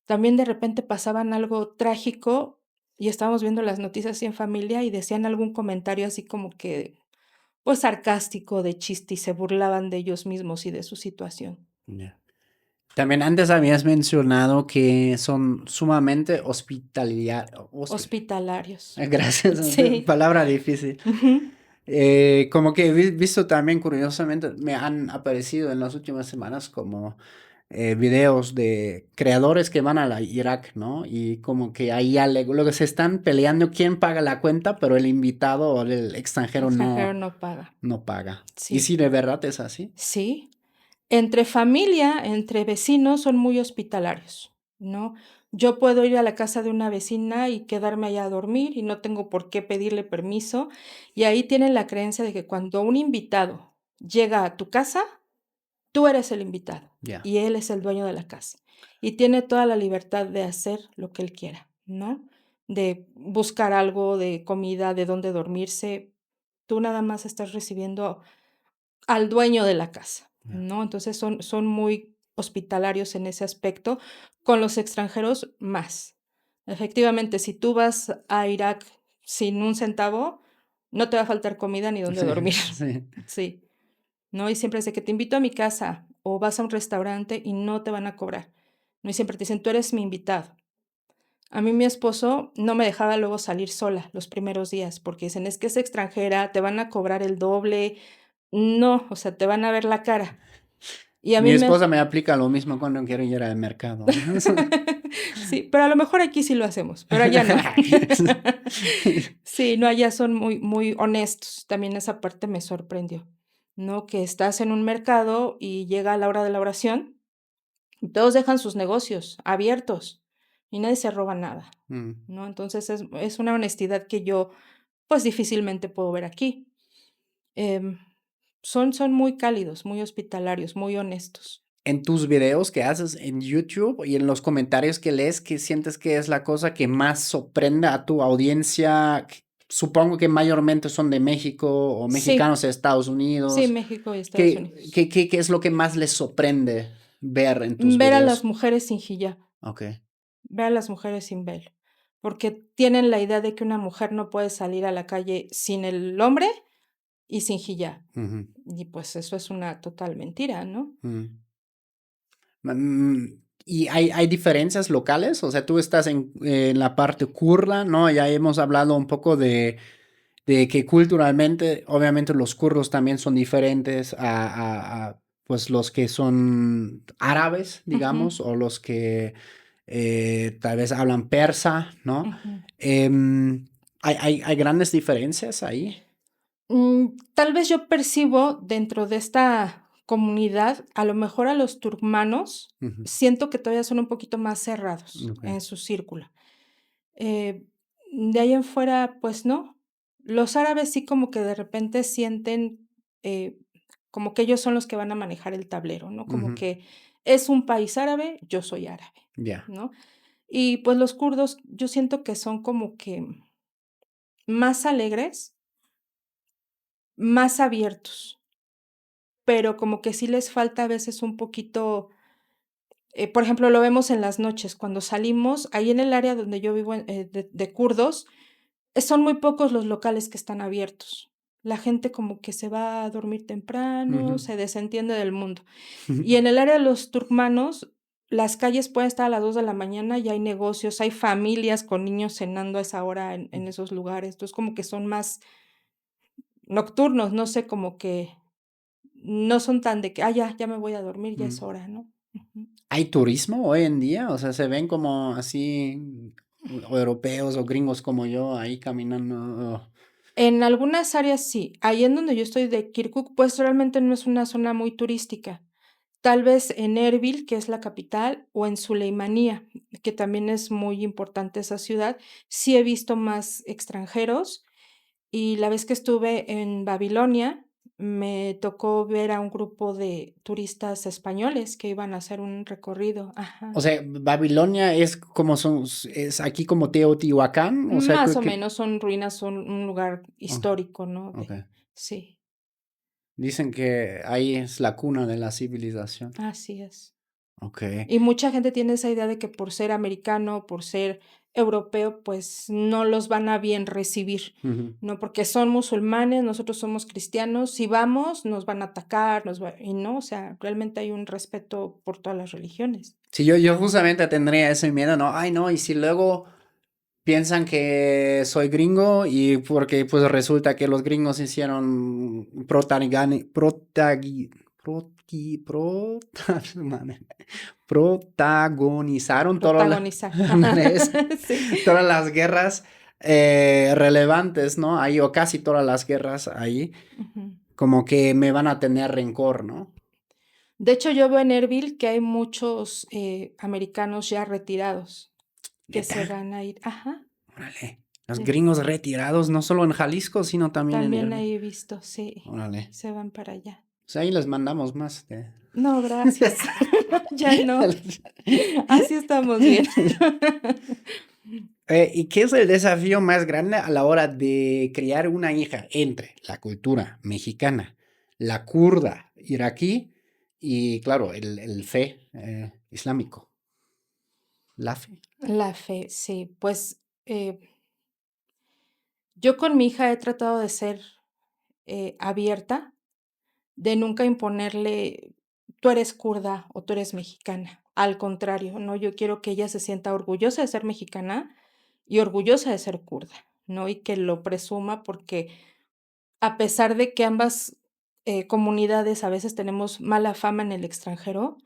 También de repente pasaban algo trágico y estábamos viendo las noticias así en familia y decían algún comentario así como que, pues, sarcástico, de chiste, y se burlaban de ellos mismos y de su situación. Ya. También antes habías mencionado que son sumamente Hospitalarios. Gracias, Sí. palabra difícil. Ujú. Como que he visto también, curiosamente, me han aparecido en las últimas semanas como videos de creadores que van a la Irak, ¿no? Y como que ahí luego se están peleando quién paga la cuenta, pero el invitado o el El extranjero extranjero no, no paga. no paga. ¿Y Sí, si de verdad es así? sí. Entre familia, entre vecinos son muy hospitalarios, ¿no? Yo puedo ir a la casa de una vecina y quedarme allá a dormir y no tengo por qué pedirle permiso. Y ahí tienen la creencia de que cuando un invitado llega a tu casa, tú eres el invitado Ya. y él es el dueño de la casa. Y tiene toda la libertad de hacer lo que él quiera, ¿no? De buscar algo, de comida, de dónde dormirse. Tú nada más estás recibiendo al dueño de la casa, Ya. ¿no? Entonces son muy hospitalarios en ese aspecto, con los extranjeros más. Efectivamente, si tú vas a Irak sin un centavo, no te va a faltar comida ni dónde Sí, dormir. sí. Sí, ¿no? Y siempre es de que te invito a mi casa o vas a un restaurante y no te van a cobrar, ¿no? Y siempre te dicen: "Tú eres mi invitado". A mí mi esposo no me dejaba luego salir sola los primeros días, porque dicen: "Es que es extranjera, te van a cobrar el doble". No, o sea, te van a ver la cara. Y a Mi mí me esposa me aplica lo mismo cuando quiero ir al mercado. sí, pero a lo mejor aquí sí lo hacemos, pero allá no. Sí, no, allá son muy honestos. También esa parte me sorprendió, ¿no? Que estás en un mercado y llega la hora de la oración y todos dejan sus negocios abiertos y nadie se roba nada, Mm. ¿no? Entonces es una honestidad que yo, pues, difícilmente puedo ver aquí. Em, son muy cálidos, muy hospitalarios, muy honestos. En tus videos que haces en YouTube y en los comentarios que lees, ¿qué sientes que es la cosa que más sorprende a tu audiencia? supongo que mayormente son de México o Sí, mexicanos de Estados sí, Unidos. México y Estados Unidos. ¿Qué es lo que más les sorprende ver en tus Ver a las videos? mujeres sin hijab, Ok. ver a las mujeres sin velo, porque tienen la idea de que una mujer no puede salir a la calle sin el hombre y sin hijab. Ujú, Y pues eso es una total mentira, ¿no? ujú. ¿Y hay diferencias locales? O sea, tú estás en la parte kurda, ¿no? Ya hemos hablado un poco de que culturalmente, obviamente los kurdos también son diferentes pues los que son árabes, Ujú, digamos, o los que tal vez hablan persa, ¿no? ujú. ¿Hay grandes diferencias ahí? Tal vez yo percibo dentro de esta comunidad, a lo mejor a los turkmanos, Ujú, siento que todavía son un poquito más cerrados ok, en su círculo. Eh, de ahí en fuera, pues no. Los árabes sí como que de repente sienten, eh, como que ellos son los que van a manejar el tablero, ¿no? Como ujú, que es un país árabe, yo soy árabe, ya, ¿no? Y pues los kurdos, yo siento que son como que más alegres, más abiertos, pero como que sí les falta a veces un poquito, por ejemplo, lo vemos en las noches, cuando salimos, ahí en el área donde yo vivo, de kurdos, son muy pocos los locales que están abiertos. La gente como que se va a dormir temprano, ujú, se desentiende del mundo. Y en el área de los turkmanos, las calles pueden estar a las 2 de la mañana y hay negocios, hay familias con niños cenando a esa hora en esos lugares. Entonces, como que son más nocturnos, no sé, como que no son tan de que: "Ah, ya me voy a dormir, ya es mm. hora", ¿no? Ujú. ¿Hay turismo hoy en día? O sea, se ven como así, o europeos o gringos como yo ahí caminando. En algunas áreas sí. Ahí en donde yo estoy de Kirkuk, pues, realmente no es una zona muy turística. Tal vez en Erbil, que es la capital, o en Suleimanía, que también es muy importante esa ciudad, sí he visto más extranjeros, y la vez que estuve en Babilonia, me tocó ver a un grupo de turistas españoles que iban a hacer un recorrido. O Ajá. sea, Babilonia es como es aquí como Teotihuacán, o sea, Más o menos son ruinas, son un lugar oh, histórico, ¿no? ok. Sí, Dicen que ahí es la cuna de la civilización. así es. Ok. Y mucha gente tiene esa idea de que por ser americano, por ser europeo, pues no los van a bien recibir, Ujú. ¿no? Porque son musulmanes, nosotros somos cristianos, si vamos, nos van a atacar, y no, o sea, realmente hay un respeto por todas las religiones. Sí, yo justamente tendría ese miedo, ¿no? Ay, no, y si luego piensan que soy gringo y porque pues resulta que los gringos hicieron mame, protagonizaron Protagonizar. ándale, Sí. todas las guerras relevantes, ¿no? Ahí, o casi todas las guerras ahí, Ujú. como que me van a tener rencor, ¿no? De hecho, yo veo en Erbil que hay muchos, americanos ya retirados que se Neta, van a ir. Ajá, órale. Los de gringos retirados, no solo en Jalisco, sino también en también Irving. ahí he visto, sí, Órale. se van para allá. Pues ahí les mandamos más. No, gracias. Ya no. Así estamos bien. ¿Y qué es el desafío más grande a la hora de criar una hija entre la cultura mexicana, la kurda iraquí y, claro, el fe islámico? La fe. La fe, sí. Pues, yo con mi hija he tratado de ser, abierta, de nunca imponerle, tú eres kurda o tú eres mexicana. Al contrario, ¿no? Yo quiero que ella se sienta orgullosa de ser mexicana y orgullosa de ser kurda, ¿no? Y que lo presuma porque a pesar de que ambas, comunidades a veces tenemos mala fama en el extranjero,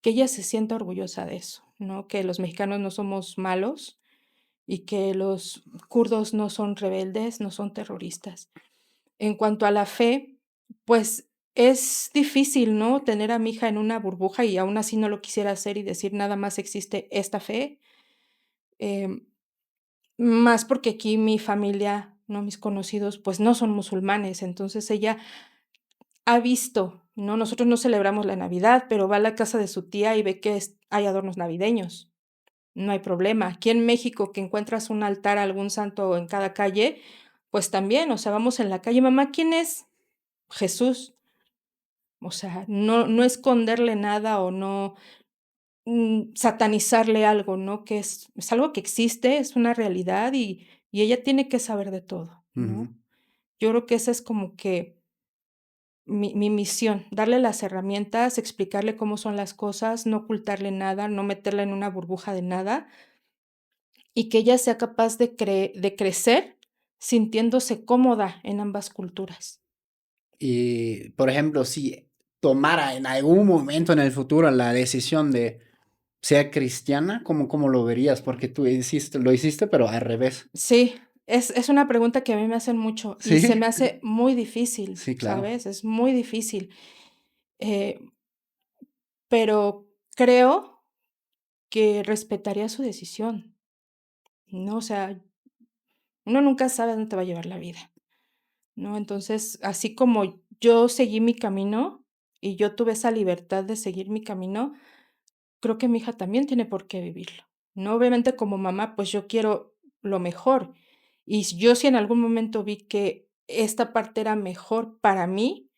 que ella se sienta orgullosa de eso, ¿no? Que los mexicanos no somos malos y que los kurdos no son rebeldes, no son terroristas. En cuanto a la fe, pues es difícil, ¿no? Tener a mi hija en una burbuja y aún así no lo quisiera hacer y decir nada más existe esta fe, em, más porque aquí mi familia, ¿no? Mis conocidos, pues no son musulmanes, entonces ella ha visto, ¿no? Nosotros no celebramos la Navidad, pero va a la casa de su tía y ve que hay adornos navideños. No hay problema. Aquí en México, que encuentras un altar a algún santo en cada calle, pues también, o sea, vamos en la calle, mamá, ¿quién es? Jesús. O sea, no esconderle nada o no satanizarle algo, ¿no? Que es algo que existe, es una realidad y ella tiene que saber de todo, Ujú. ¿no? Yo creo que esa es como que mi misión, darle las herramientas, explicarle cómo son las cosas, no ocultarle nada, no meterla en una burbuja de nada, y que ella sea capaz de crecer sintiéndose cómoda en ambas culturas. Y, por ejemplo, si tomara en algún momento en el futuro la decisión de ser cristiana, ¿cómo lo verías? Porque tú lo hiciste, pero al revés. Sí, es una pregunta que a mí me hacen mucho y se me Sí, hace muy difícil, sí, claro. ¿sabes? Es muy difícil, eh, pero creo que respetaría su decisión, ¿no? O sea, uno nunca sabe a dónde te va a llevar la vida, ¿no? Entonces, así como yo seguí mi camino y yo tuve esa libertad de seguir mi camino, creo que mi hija también tiene por qué vivirlo, ¿no? Obviamente, como mamá, pues yo quiero lo mejor. Y yo si en algún momento vi que esta parte era mejor para mí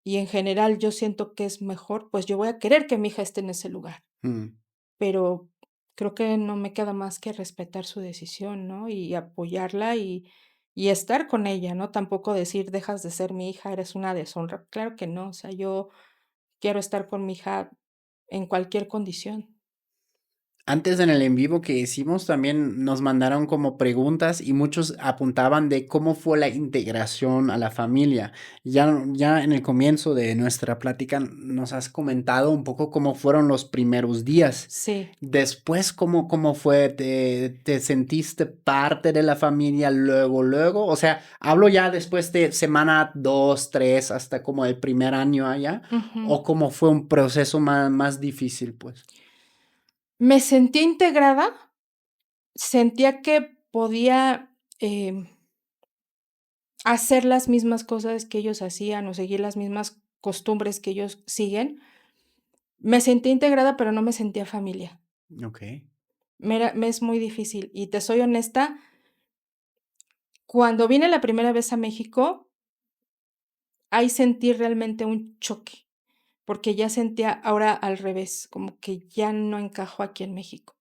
y en general yo siento que es mejor, pues yo voy a querer que mi hija esté en ese lugar. Mm. Pero creo que no me queda más que respetar su decisión, ¿no? Y apoyarla y estar con ella, ¿no? Tampoco decir: "Dejas de ser mi hija, eres una deshonra". Claro que no, o sea, yo quiero estar con mi hija en cualquier condición. Antes en el en vivo que hicimos también nos mandaron como preguntas y muchos apuntaban de cómo fue la integración a la familia. Ya en el comienzo de nuestra plática nos has comentado un poco cómo fueron los primeros días. Sí. Después, ¿cómo fue? ¿Te sentiste parte de la familia luego? O sea, hablo ya después de semana 2, 3, hasta como el primer año allá, Ujú. o cómo fue un proceso más difícil, pues. Me sentía integrada, sentía que podía, hacer las mismas cosas que ellos hacían o seguir las mismas costumbres que ellos siguen. Me sentía integrada, pero no me sentía familia. Ok. Me es muy difícil, y te soy honesta, cuando vine la primera vez a México, ahí sentí realmente un choque, porque ya sentía ahora al revés, como que ya no encajo aquí en México.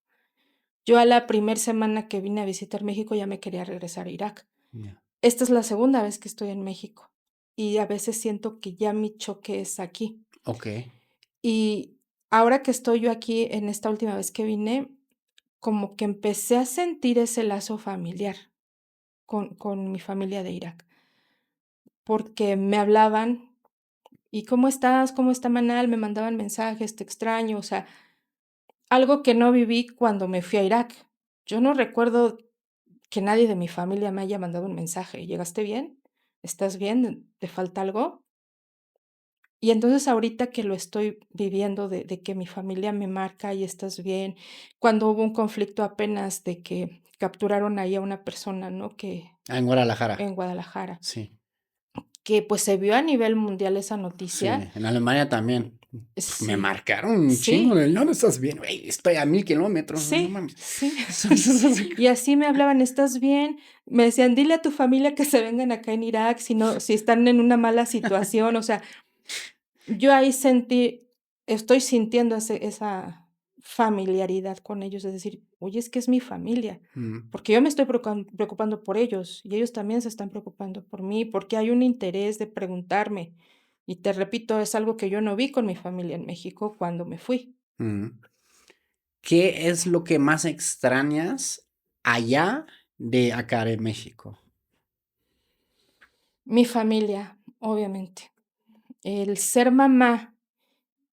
Yo a la primer semana que vine a visitar México ya me quería regresar a Irak. Ya. Esta es la segunda vez que estoy en México, y a veces siento que ya mi choque es aquí. Okey. Y ahora que estoy yo aquí, en esta última vez que vine, como que empecé a sentir ese lazo familiar con mi familia de Irak, porque me hablaban: "¿Y cómo estás? ¿Cómo está Manal?". Me mandaban mensajes: "Te extraño", o sea, algo que no viví cuando me fui a Irak. Yo no recuerdo que nadie de mi familia me haya mandado un mensaje: "¿Llegaste bien? ¿Estás bien? ¿Te falta algo?". Y entonces ahorita que lo estoy viviendo de que mi familia me marca: "¿Y estás bien?". Cuando hubo un conflicto apenas de que capturaron ahí a una persona, ¿no? Que Ah, en Guadalajara. en Guadalajara, Sí, que, pues, se vio a nivel mundial esa sí, noticia. en Alemania también. Me Sí, marcaron un chingo sí, de: "¿Dónde estás bien?". Güey, estoy a 1000 kilómetros, no sí, mames. sí. Y así me hablaban: "¿Estás bien?". Me decían: "Dile a tu familia que se vengan acá en Irak si están en una mala situación". O sea, yo ahí estoy sintiendo esa familiaridad con ellos, es decir, oye, es que es mi familia, Mm, porque yo me estoy preocupando por ellos y ellos también se están preocupando por mí, porque hay un interés de preguntarme. Y te repito, es algo que yo no vi con mi familia en México cuando me fui. mm. ¿Qué es lo que más extrañas allá de acá de México? Mi familia, obviamente. El ser mamá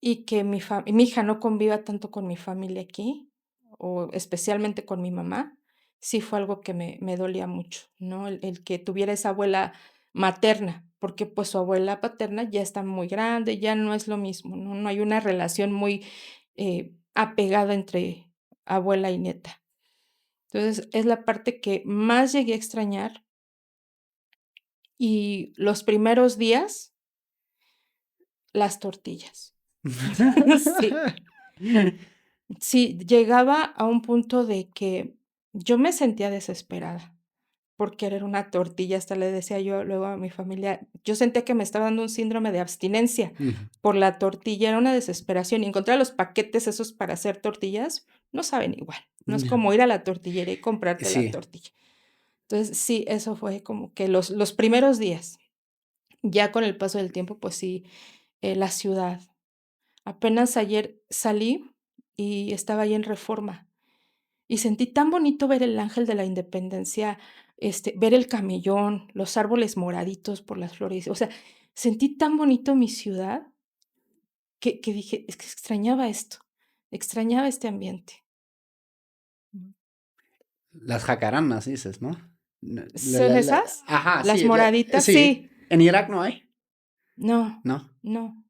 y que mi hija no conviva tanto con mi familia aquí, o especialmente con mi mamá, sí fue algo que me dolía mucho, ¿no? El que tuviera esa abuela materna, porque, pues, su abuela paterna ya está muy grande, ya no es lo mismo, ¿no? No hay una relación muy, apegada entre abuela y nieta. Entonces, es la parte que más llegué a extrañar, y los primeros días, las tortillas. Sí. Sí, llegaba a un punto de que yo me sentía desesperada, por querer una tortilla. Hasta le decía yo luego a mi familia, yo sentía que me estaba dando un síndrome de abstinencia Ujú. por la tortilla, era una desesperación. Y encontrar los paquetes esos para hacer tortillas no saben igual. No es Ya. como ir a la tortillería y comprarte la Sí, tortilla. Entonces, sí, eso fue como que los primeros días. Ya con el paso del tiempo, pues sí, la ciudad. Apenas ayer salí y estaba ahí en Reforma. Y sentí tan bonito ver el Ángel de la Independencia, ver el camellón, los árboles moraditos por las flores. O sea, sentí tan bonito mi ciudad que dije: "Es que extrañaba esto, extrañaba este ambiente". Mm. las jacarandas dices, ¿no? ¿Son esas? Ajá, ¿Las sí, moraditas? sí. Sí. En Irak no hay, No, ¿no? no.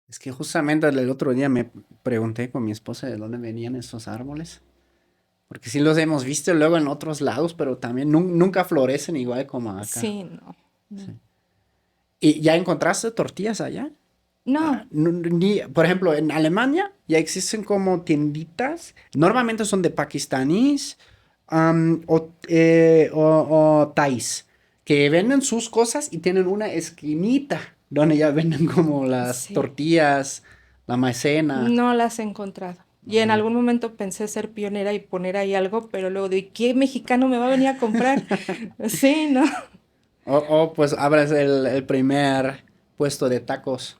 Es que justamente el otro día me pregunté con mi esposa de dónde venían esos árboles. Porque sí los hemos visto luego en otros lados, pero también nunca florecen igual como acá. Sí, no, Sí. no. ¿Y ya encontraste tortillas allá? No, Por ejemplo, en Alemania ya existen como tienditas. Normalmente son de pakistaníes o thais. Que venden sus cosas y tienen una esquinita donde ya venden como las sí, tortillas, la maicena. no las he encontrado. Y en algún momento pensé ser pionera y poner ahí algo, pero luego digo: "¿Y qué mexicano me va a venir a comprar?". Sí, ¿no? O pues abres el primer puesto de tacos.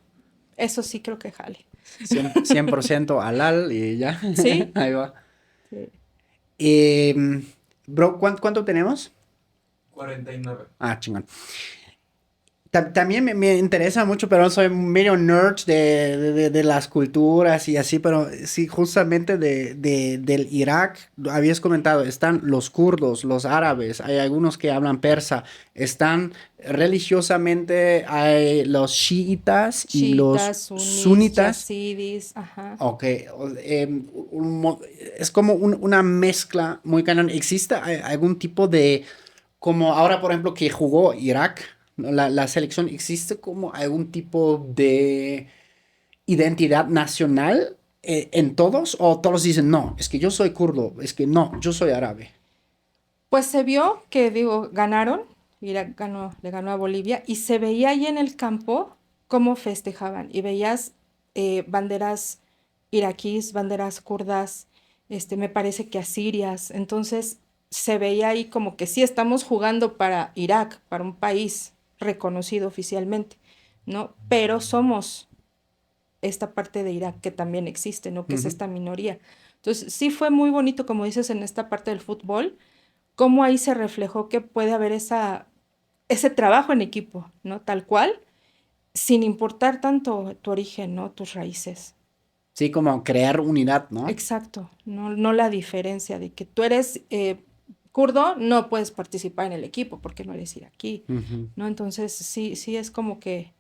Eso sí creo que jale. 100% halal y ya. Sí, Ahí va. sí. Bro, ¿cuánto tenemos? 49. Ah, chingón. También me interesa mucho, pero soy medio nerd de las culturas y así, pero sí, justamente del Irak, habías comentado, están los kurdos, los árabes, hay algunos que hablan persa, están religiosamente, hay los chiitas y los Chiitas, sunis, sunitas. yazidis, ajá. Ok, es como una mezcla muy cañón. ¿Existe algún tipo de, como ahora por ejemplo que jugó Irak, ¿no? La selección, ¿existe como algún tipo de identidad nacional en todos? ¿O todos dicen, no, es que yo soy kurdo, es que no, yo soy árabe? Pues se vio que, digo, ganaron, Irak ganó, le ganó a Bolivia, y se veía ahí en el campo cómo festejaban, y veías banderas iraquíes, banderas kurdas, me parece que asirias, entonces se veía ahí como que sí estamos jugando para Irak, para un país reconocido oficialmente, ¿no? Pero somos esta parte de Irak que también existe, ¿no? Que es Ujú. esta minoría. Entonces, sí fue muy bonito, como dices, en esta parte del fútbol, cómo ahí se reflejó que puede haber ese trabajo en equipo, ¿no? Tal cual, sin importar tanto tu origen, ¿no? Tus raíces. Sí, como crear unidad, ¿no? Exacto, no la diferencia de que tú eres kurdo, no puedes participar en el equipo porque no eres iraquí, Ujú. ¿no? Entonces, sí es como que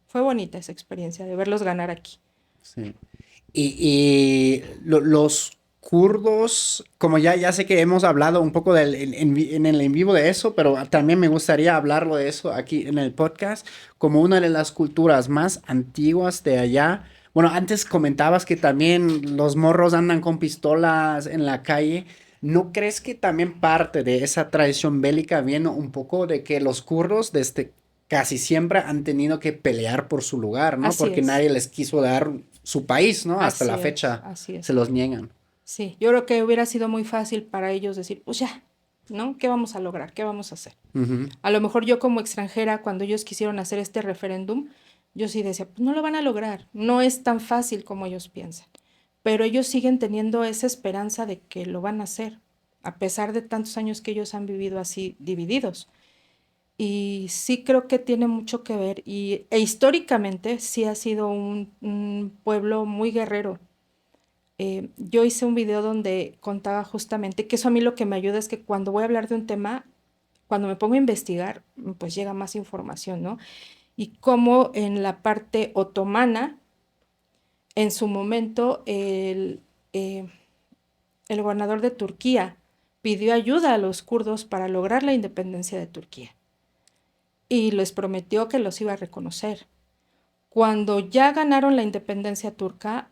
fue bonita esa experiencia de verlos ganar aquí. Sí. Los kurdos, como ya sé que hemos hablado un poco en el en vivo de eso, pero también me gustaría hablarlo de eso aquí en el podcast, como una de las culturas más antiguas de allá. Bueno, antes comentabas que también los morros andan con pistolas en la calle. ¿No crees que también parte de esa tradición bélica viene un poco de que los kurdos desde casi siempre han tenido que pelear por su lugar, ¿no? Así Porque es, nadie les quiso dar su país, ¿no? Hasta la fecha así se es. los niegan. Sí, yo creo que hubiera sido muy fácil para ellos decir, pues ya, ¿no? ¿Qué vamos a lograr? ¿Qué vamos a hacer? Ujú. A lo mejor yo como extranjera, cuando ellos quisieron hacer este referéndum, yo sí decía, pues no lo van a lograr, no es tan fácil como ellos piensan, pero ellos siguen teniendo esa esperanza de que lo van a hacer, a pesar de tantos años que ellos han vivido así divididos. Y sí creo que tiene mucho que ver, históricamente sí ha sido un pueblo muy guerrero. Yo hice un video donde contaba justamente que eso a mí lo que me ayuda es que cuando voy a hablar de un tema, cuando me pongo a investigar, pues llega más información, ¿no? Y cómo en la parte otomana, en su momento, eh, el gobernador de Turquía pidió ayuda a los kurdos para lograr la independencia de Turquía y les prometió que los iba a reconocer. Cuando ya ganaron la independencia turca,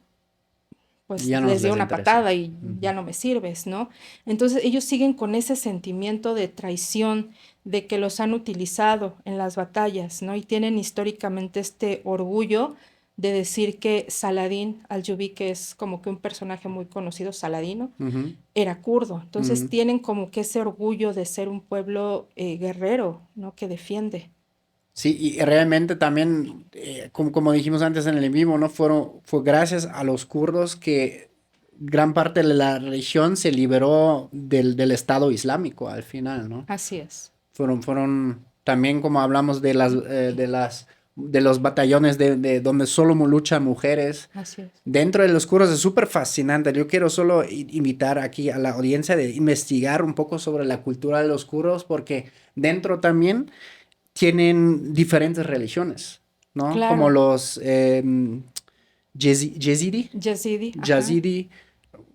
pues Ya no les dio les una interesa. patada y ya no me sirves, ¿no? Entonces ellos siguen con ese sentimiento de traición, de que los han utilizado en las batallas, ¿no? Y tienen históricamente este orgullo de decir que Saladín al-Ayubi, que es como que un personaje muy conocido, Saladino, Ujú, era kurdo. Entonces ujú. tienen como que ese orgullo de ser un pueblo guerrero, ¿no? Que defiende. Sí, y realmente también, como dijimos antes en el en vivo, ¿no? Fue gracias a los kurdos que gran parte de la región se liberó del Estado Islámico al final, ¿no? Así es, Fueron también como hablamos de los batallones de donde solo luchan mujeres. así es. Dentro de los kurdos es súper fascinante. Yo quiero solo invitar aquí a la audiencia de investigar un poco sobre la cultura de los kurdos porque dentro también tienen diferentes religiones, ¿no? Como Claro, los Yazidi, Yazidi, ajá, Yazidi,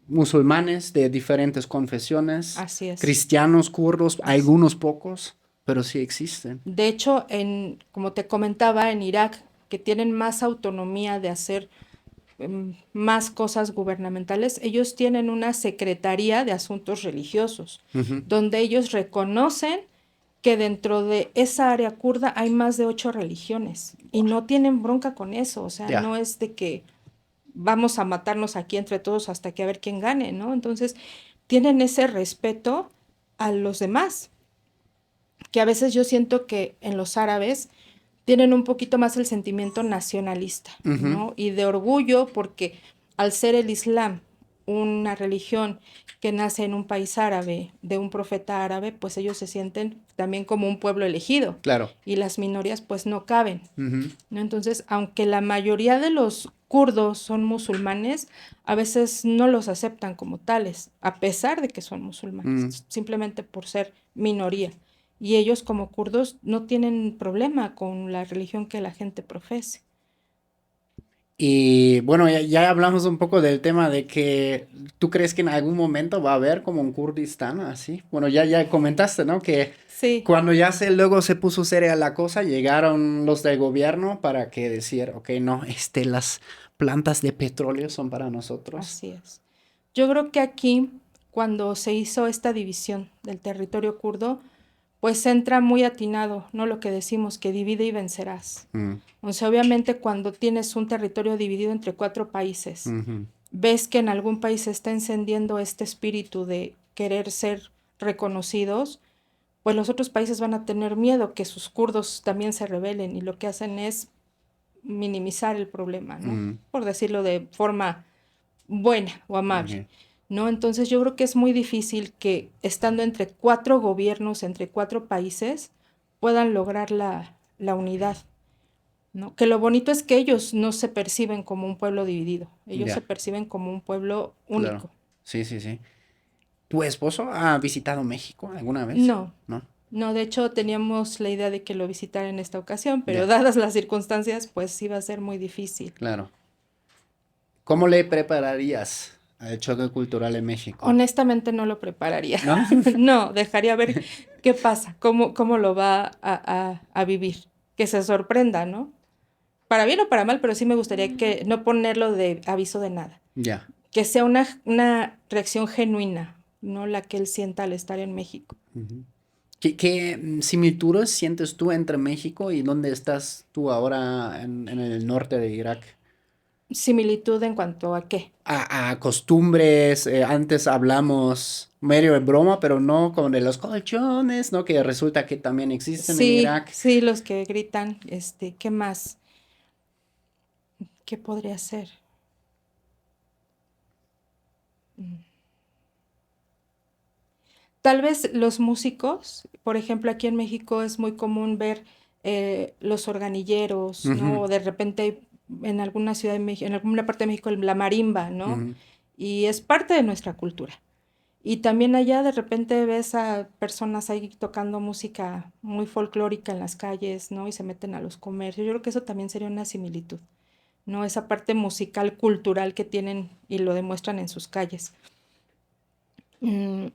musulmanes de diferentes confesiones, así es. cristianos, kurdos, Así. algunos pocos, pero sí existen. De hecho, como te comentaba, en Irak, que tienen más autonomía de hacer más cosas gubernamentales, ellos tienen una secretaría de asuntos religiosos, Ujú. donde ellos reconocen que dentro de esa área kurda hay más de 8 religiones y no tienen bronca con eso, o sea, Ya, no es de que vamos a matarnos aquí entre todos hasta que a ver quién gane, ¿no? Entonces, tienen ese respeto a los demás, que a veces yo siento que en los árabes tienen un poquito más el sentimiento nacionalista, ujú, ¿no? Y de orgullo porque al ser el Islam una religión que nace en un país árabe, de un profeta árabe, pues ellos se sienten también como un pueblo elegido claro. y las minorías pues no caben, Ujú, ¿no? Entonces, aunque la mayoría de los kurdos son musulmanes, a veces no los aceptan como tales, a pesar de que son mm. musulmanes, simplemente por ser minoría. Y ellos como kurdos no tienen problema con la religión que la gente profese. Y bueno, ya hablamos un poco del tema de que tú crees que en algún momento va a haber como un Kurdistán así. Bueno, ya comentaste, ¿no? Que Sí, cuando luego se puso seria la cosa, llegaron los del gobierno para que decir, ok, no, las plantas de petróleo son para nosotros. así es. Yo creo que aquí, cuando se hizo esta división del territorio kurdo, pues entra muy atinado, ¿no? Lo que decimos, que divide y vencerás. Mm, O sea, obviamente cuando tienes un territorio dividido entre 4 países, ujú, ves que en algún país se está encendiendo este espíritu de querer ser reconocidos, pues los otros países van a tener miedo que sus kurdos también se rebelen y lo que hacen es minimizar el problema, ¿no? mm, Por decirlo de forma buena o amable, ok. ¿no? Entonces yo creo que es muy difícil que estando entre 4 gobiernos, entre 4 países, puedan lograr la unidad, ¿no? Que lo bonito es que ellos no se perciben como un pueblo dividido, ellos se Ya, perciben como un pueblo claro. único. Sí, sí, sí. ¿Tu esposo ha visitado México alguna vez? No, ¿No? no, de hecho teníamos la idea de que lo visitara en esta ocasión, pero Ya, dadas las circunstancias, pues iba a ser muy difícil. claro. ¿Cómo le prepararías al choque cultural en México? Honestamente no lo prepararía. ¿No? No, dejaría ver qué pasa, cómo lo va a vivir. Que se sorprenda, ¿no? Para bien o para mal, pero sí me gustaría que no ponerlo de aviso de nada. Ya. Que sea una reacción genuina, no la que él sienta al estar en México. Ujú. ¿Qué similitudes sientes tú entre México y dónde estás tú ahora en el norte de Irak? Similitud en cuanto a qué. A costumbres, antes hablamos medio de broma, pero no como de los colchones, ¿no? Que resulta que también existen en Sí, Irak. sí, los que gritan, ¿qué más? ¿Qué podría ser? Tal vez los músicos, por ejemplo, aquí en México es muy común ver los organilleros, ¿no? Ujú, O de repente en alguna ciudad de México, en alguna parte de México, la marimba, ¿no? ujú, Y es parte de nuestra cultura. Y también allá de repente ves a personas ahí tocando música muy folclórica en las calles, ¿no? Y se meten a los comercios. Yo creo que eso también sería una similitud, ¿no? Esa parte musical, cultural que tienen y lo demuestran en sus calles. Mm,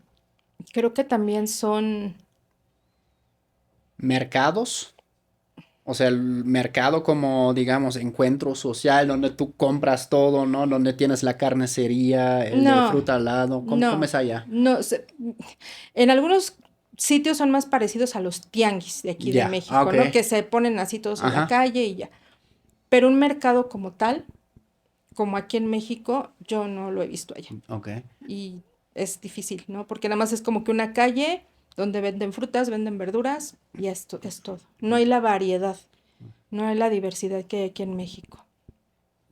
creo que también son mercados. O sea, el mercado como, digamos, encuentro social donde tú compras todo, ¿no? Donde tienes la carnicería, el de No, fruta al lado. ¿Cómo no, es allá? no. En algunos sitios son más parecidos a los tianguis de aquí de Ya, ah, México, ok. ¿no? Que se ponen así todos en la Ajá, calle y ya. Pero un mercado como tal, como aquí en México, yo no lo he visto allá. ok. Y es difícil, ¿no? Porque nada más es como que una calle donde venden frutas, venden verduras y esto es todo. No hay la variedad, no hay la diversidad que hay aquí en México.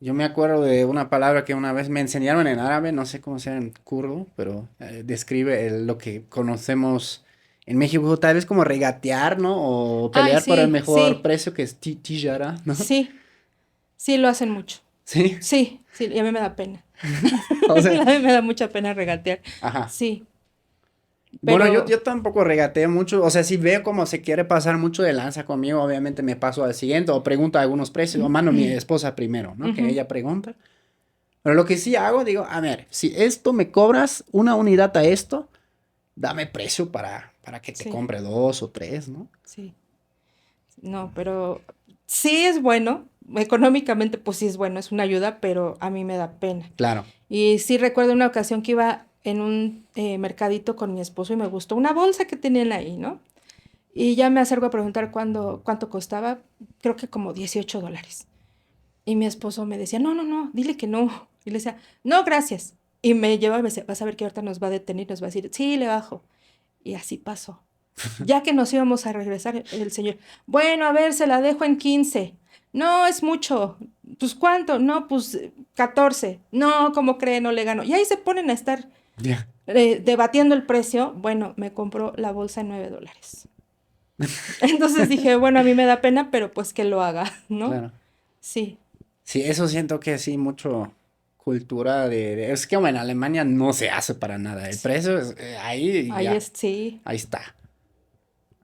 Yo me acuerdo de una palabra que una vez me enseñaron en árabe, no sé cómo sea en kurdo, pero describe lo que conocemos en México, tal vez como regatear, ¿no? O Ay, pelear por el sí, mejor sí, precio, que es tijara, ¿no? sí, sí lo hacen mucho. Sí, Sí, sí, y a mí me da pena. o sea, A mí me da mucha pena regatear. ajá. Sí, Bueno, yo, pero yo tampoco regateo mucho, o sea, si veo como se quiere pasar mucho de lanza conmigo, obviamente me paso al siguiente o pregunto algunos precios, o mando a mi esposa primero, ¿no? Que ujú, ella pregunta. Pero lo que sí hago, digo, a ver, si esto me cobras una unidad a esto, dame precio para que te sí, compre dos o tres, ¿no? sí. No, pero sí es bueno. Económicamente, pues sí es bueno, es una ayuda, pero a mí me da pena. Claro. Y sí recuerdo una ocasión que iba en un mercadito con mi esposo y me gustó una bolsa que tenían ahí, ¿no? Y ya me acerco a preguntar cuánto costaba, creo que como $18. Y mi esposo me decía, no, no, no, dile que no. Y le decía, no, gracias. Y me lleva y me decía, vas a ver que ahorita nos va a detener, nos va a decir, sí, le bajo. Y así pasó. Ya que nos íbamos a regresar, el señor, bueno, a ver, se la dejo en 15. No, es mucho. Pues, ¿cuánto? No, pues 14. No, ¿cómo cree? No le gano. Y ahí se ponen a estar Ya. debatiendo el precio. Bueno, me compró la bolsa en $9. Entonces dije, bueno, a mí me da pena, pero pues que lo haga, ¿no? Claro. Sí, Sí, eso siento que sí, mucho cultura es que, bueno, en Alemania no se hace para nada. El sí. precio es ahí y Ahí ya. es, sí, Ahí está.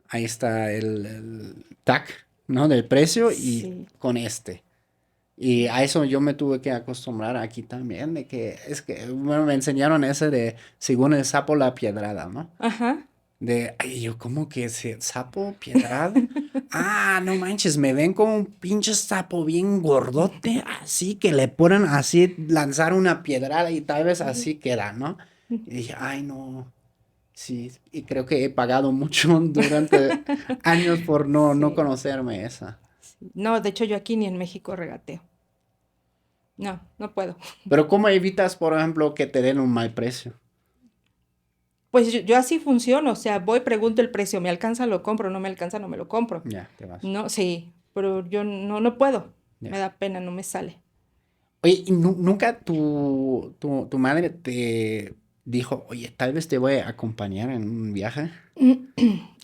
Ahí está el tag, ¿no? Del precio y sí. con este. Y a eso yo me tuve que acostumbrar aquí también, de que es que, bueno, me enseñaron ese de, según el sapo, la piedrada, ¿no? Ajá. De, ay, yo, ¿cómo que ese sapo piedrado? Ah, no manches, me ven como un pinche sapo bien gordote, así que le ponen así, lanzar una piedrada y tal vez así queda, ¿no? Y dije, ay, no, sí, y creo que he pagado mucho durante años por no Sí, conocerme esa. sí. No, de hecho yo aquí ni en México regateo. No, no puedo. Pero ¿cómo evitas, por ejemplo, que te den un mal precio? Pues yo así funciono, o sea, voy, pregunto el precio, me alcanza, lo compro, no me alcanza, no me lo compro. Ya, te vas. No, sí, pero yo no puedo. Me Ya. da pena, no me sale. Oye, ¿y nunca tu madre te dijo, oye, tal vez te voy a acompañar en un viaje?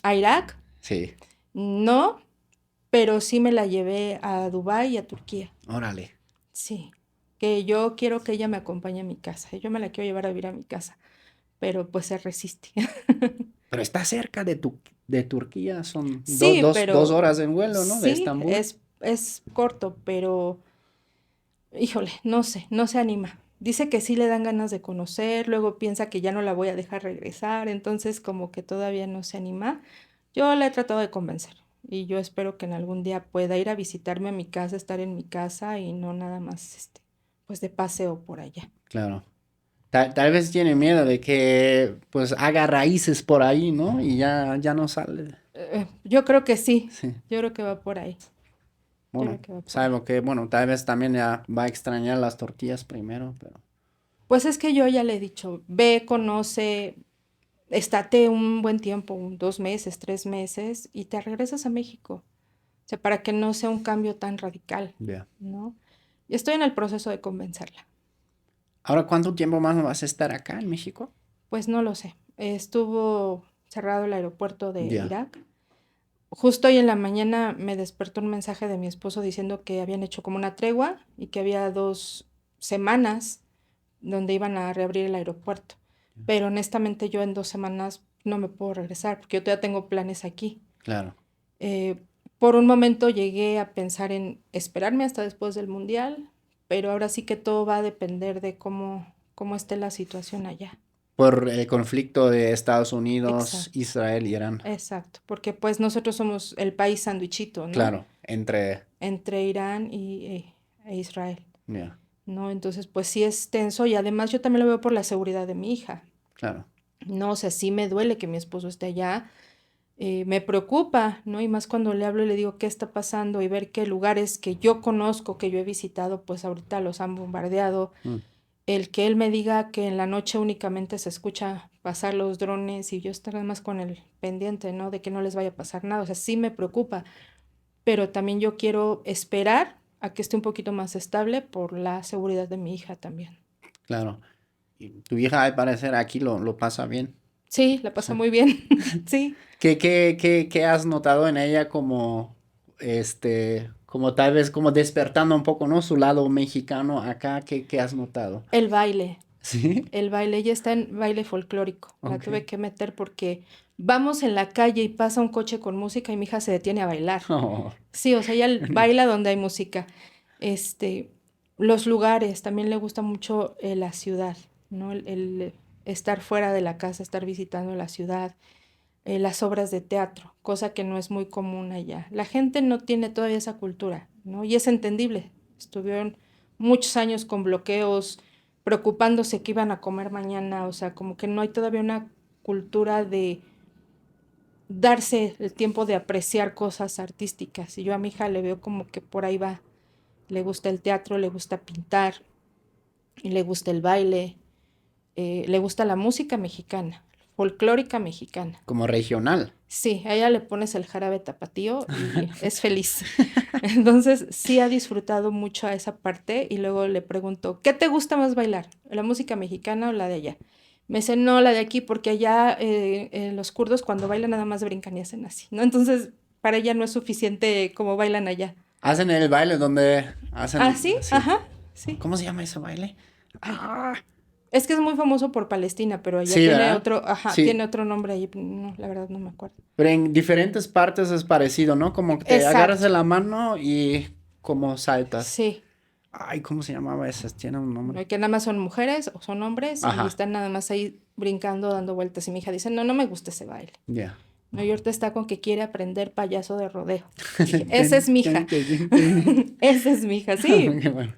A Irak, Sí, no, pero sí me la llevé a Dubái y a Turquía. órale. Sí, que yo quiero que ella me acompañe a mi casa. Yo me la quiero llevar a vivir a mi casa, pero pues se resiste. Pero está cerca de Turquía, son Sí, dos pero horas en vuelo, ¿no? De sí, Estambul. es corto, pero híjole, no sé, no se anima. Dice que sí le dan ganas de conocer, luego piensa que ya no la voy a dejar regresar, entonces como que todavía no se anima. Yo la he tratado de convencer y yo espero que en algún día pueda ir a visitarme a mi casa, estar en mi casa y no nada más pues de paseo por allá. Claro. Tal vez tiene miedo de que pues haga raíces por ahí, ¿no? Y ya no sale. Yo creo que sí, Sí. yo creo que va por ahí, yo Bueno, creo que va por ahí. salvo que, bueno, tal vez también ya va a extrañar las tortillas primero, pero Pues es que yo ya le he dicho, ve, conoce, estate un buen tiempo, 2 meses, 3 meses, y te regresas a México. O sea, para que no sea un cambio tan radical, ya. ¿no? Y estoy en el proceso de convencerla. Ahora, ¿cuánto tiempo más vas a estar acá en México? Pues no lo sé. Estuvo cerrado el aeropuerto de Ya, Irak. Justo hoy en la mañana me despertó un mensaje de mi esposo diciendo que habían hecho como una tregua y que había 2 semanas donde iban a reabrir el aeropuerto. Pero honestamente yo en 2 semanas no me puedo regresar porque yo todavía tengo planes aquí. claro. Eh, por un momento llegué a pensar en esperarme hasta después del mundial, pero ahora sí que todo va a depender de cómo esté la situación allá. Por el conflicto de Estados Unidos, Exacto, Israel, Irán. exacto, porque pues nosotros somos el país sandwichito, ¿no? Claro, Entre, Irán e Israel, ya, ¿no? Entonces, pues sí es tenso y además yo también lo veo por la seguridad de mi hija, claro. ¿no? O sea, sí me duele que mi esposo esté allá, me preocupa, ¿no? Y más cuando le hablo y le digo qué está pasando y ver qué lugares que yo conozco, que yo he visitado, pues ahorita los han bombardeado. Mm, El que él me diga que en la noche únicamente se escucha pasar los drones y yo estar nada más con el pendiente, ¿no? De que no les vaya a pasar nada. O sea, sí me preocupa, pero también yo quiero esperar a que esté un poquito más estable por la seguridad de mi hija también. claro. Y tu hija, al parecer, aquí lo pasa bien. Sí, la Sí. pasa muy bien. Sí. ¿Qué has notado en ella como, como tal vez como despertando un poco, ¿no? Su lado mexicano acá, ¿qué has notado? El baile. ¿Sí? El baile, ella está en baile folclórico. La Ok. tuve que meter porque vamos en la calle y pasa un coche con música y mi hija se detiene a bailar. Oh, Sí, o sea, ella baila donde hay música. Este, los lugares, también le gusta mucho la ciudad, ¿no? El estar fuera de la casa, estar visitando la ciudad, las obras de teatro, cosa que no es muy común allá. La gente no tiene todavía esa cultura, ¿no? Y es entendible. Estuvieron muchos años con bloqueos, preocupándose qué iban a comer mañana, o sea, como que no hay todavía una cultura de darse el tiempo de apreciar cosas artísticas. Y yo a mi hija le veo como que por ahí va. Le gusta el teatro, le gusta pintar, y le gusta el baile, le gusta la música mexicana, folclórica mexicana. como regional. Sí, a ella le pones el jarabe tapatío y es feliz. Entonces, sí ha disfrutado mucho a esa parte y luego le pregunto, ¿qué te gusta más bailar? ¿La música mexicana o la de allá? Me dice, no, la de aquí, porque allá los kurdos cuando bailan nada más brincan y hacen así, ¿no? Entonces, para ella no es suficiente como bailan allá. Hacen el baile donde ¿Ah, hacen, sí? sí. Ajá, sí. ¿Cómo se llama ese baile? Ay, Ah, es que es muy famoso por Palestina, pero allá sí, tiene ¿verdad? otro, ajá, tiene Sí. otro nombre allí, no, la verdad no me acuerdo. Pero en diferentes partes es parecido, ¿no? Como que te agarras Exacto, de la mano y como saltas. sí. Ay, ¿cómo se llamaba ese? Tiene un No nombre. hay que nada más son mujeres o son hombres y Ajá, están nada más ahí brincando, dando vueltas. Y mi hija dice, no, no me gusta ese baile. ya. No, y ahorita está con que quiere aprender payaso de rodeo. Dije, esa es mi hija. Tin. Esa es mi hija, sí. Qué bueno.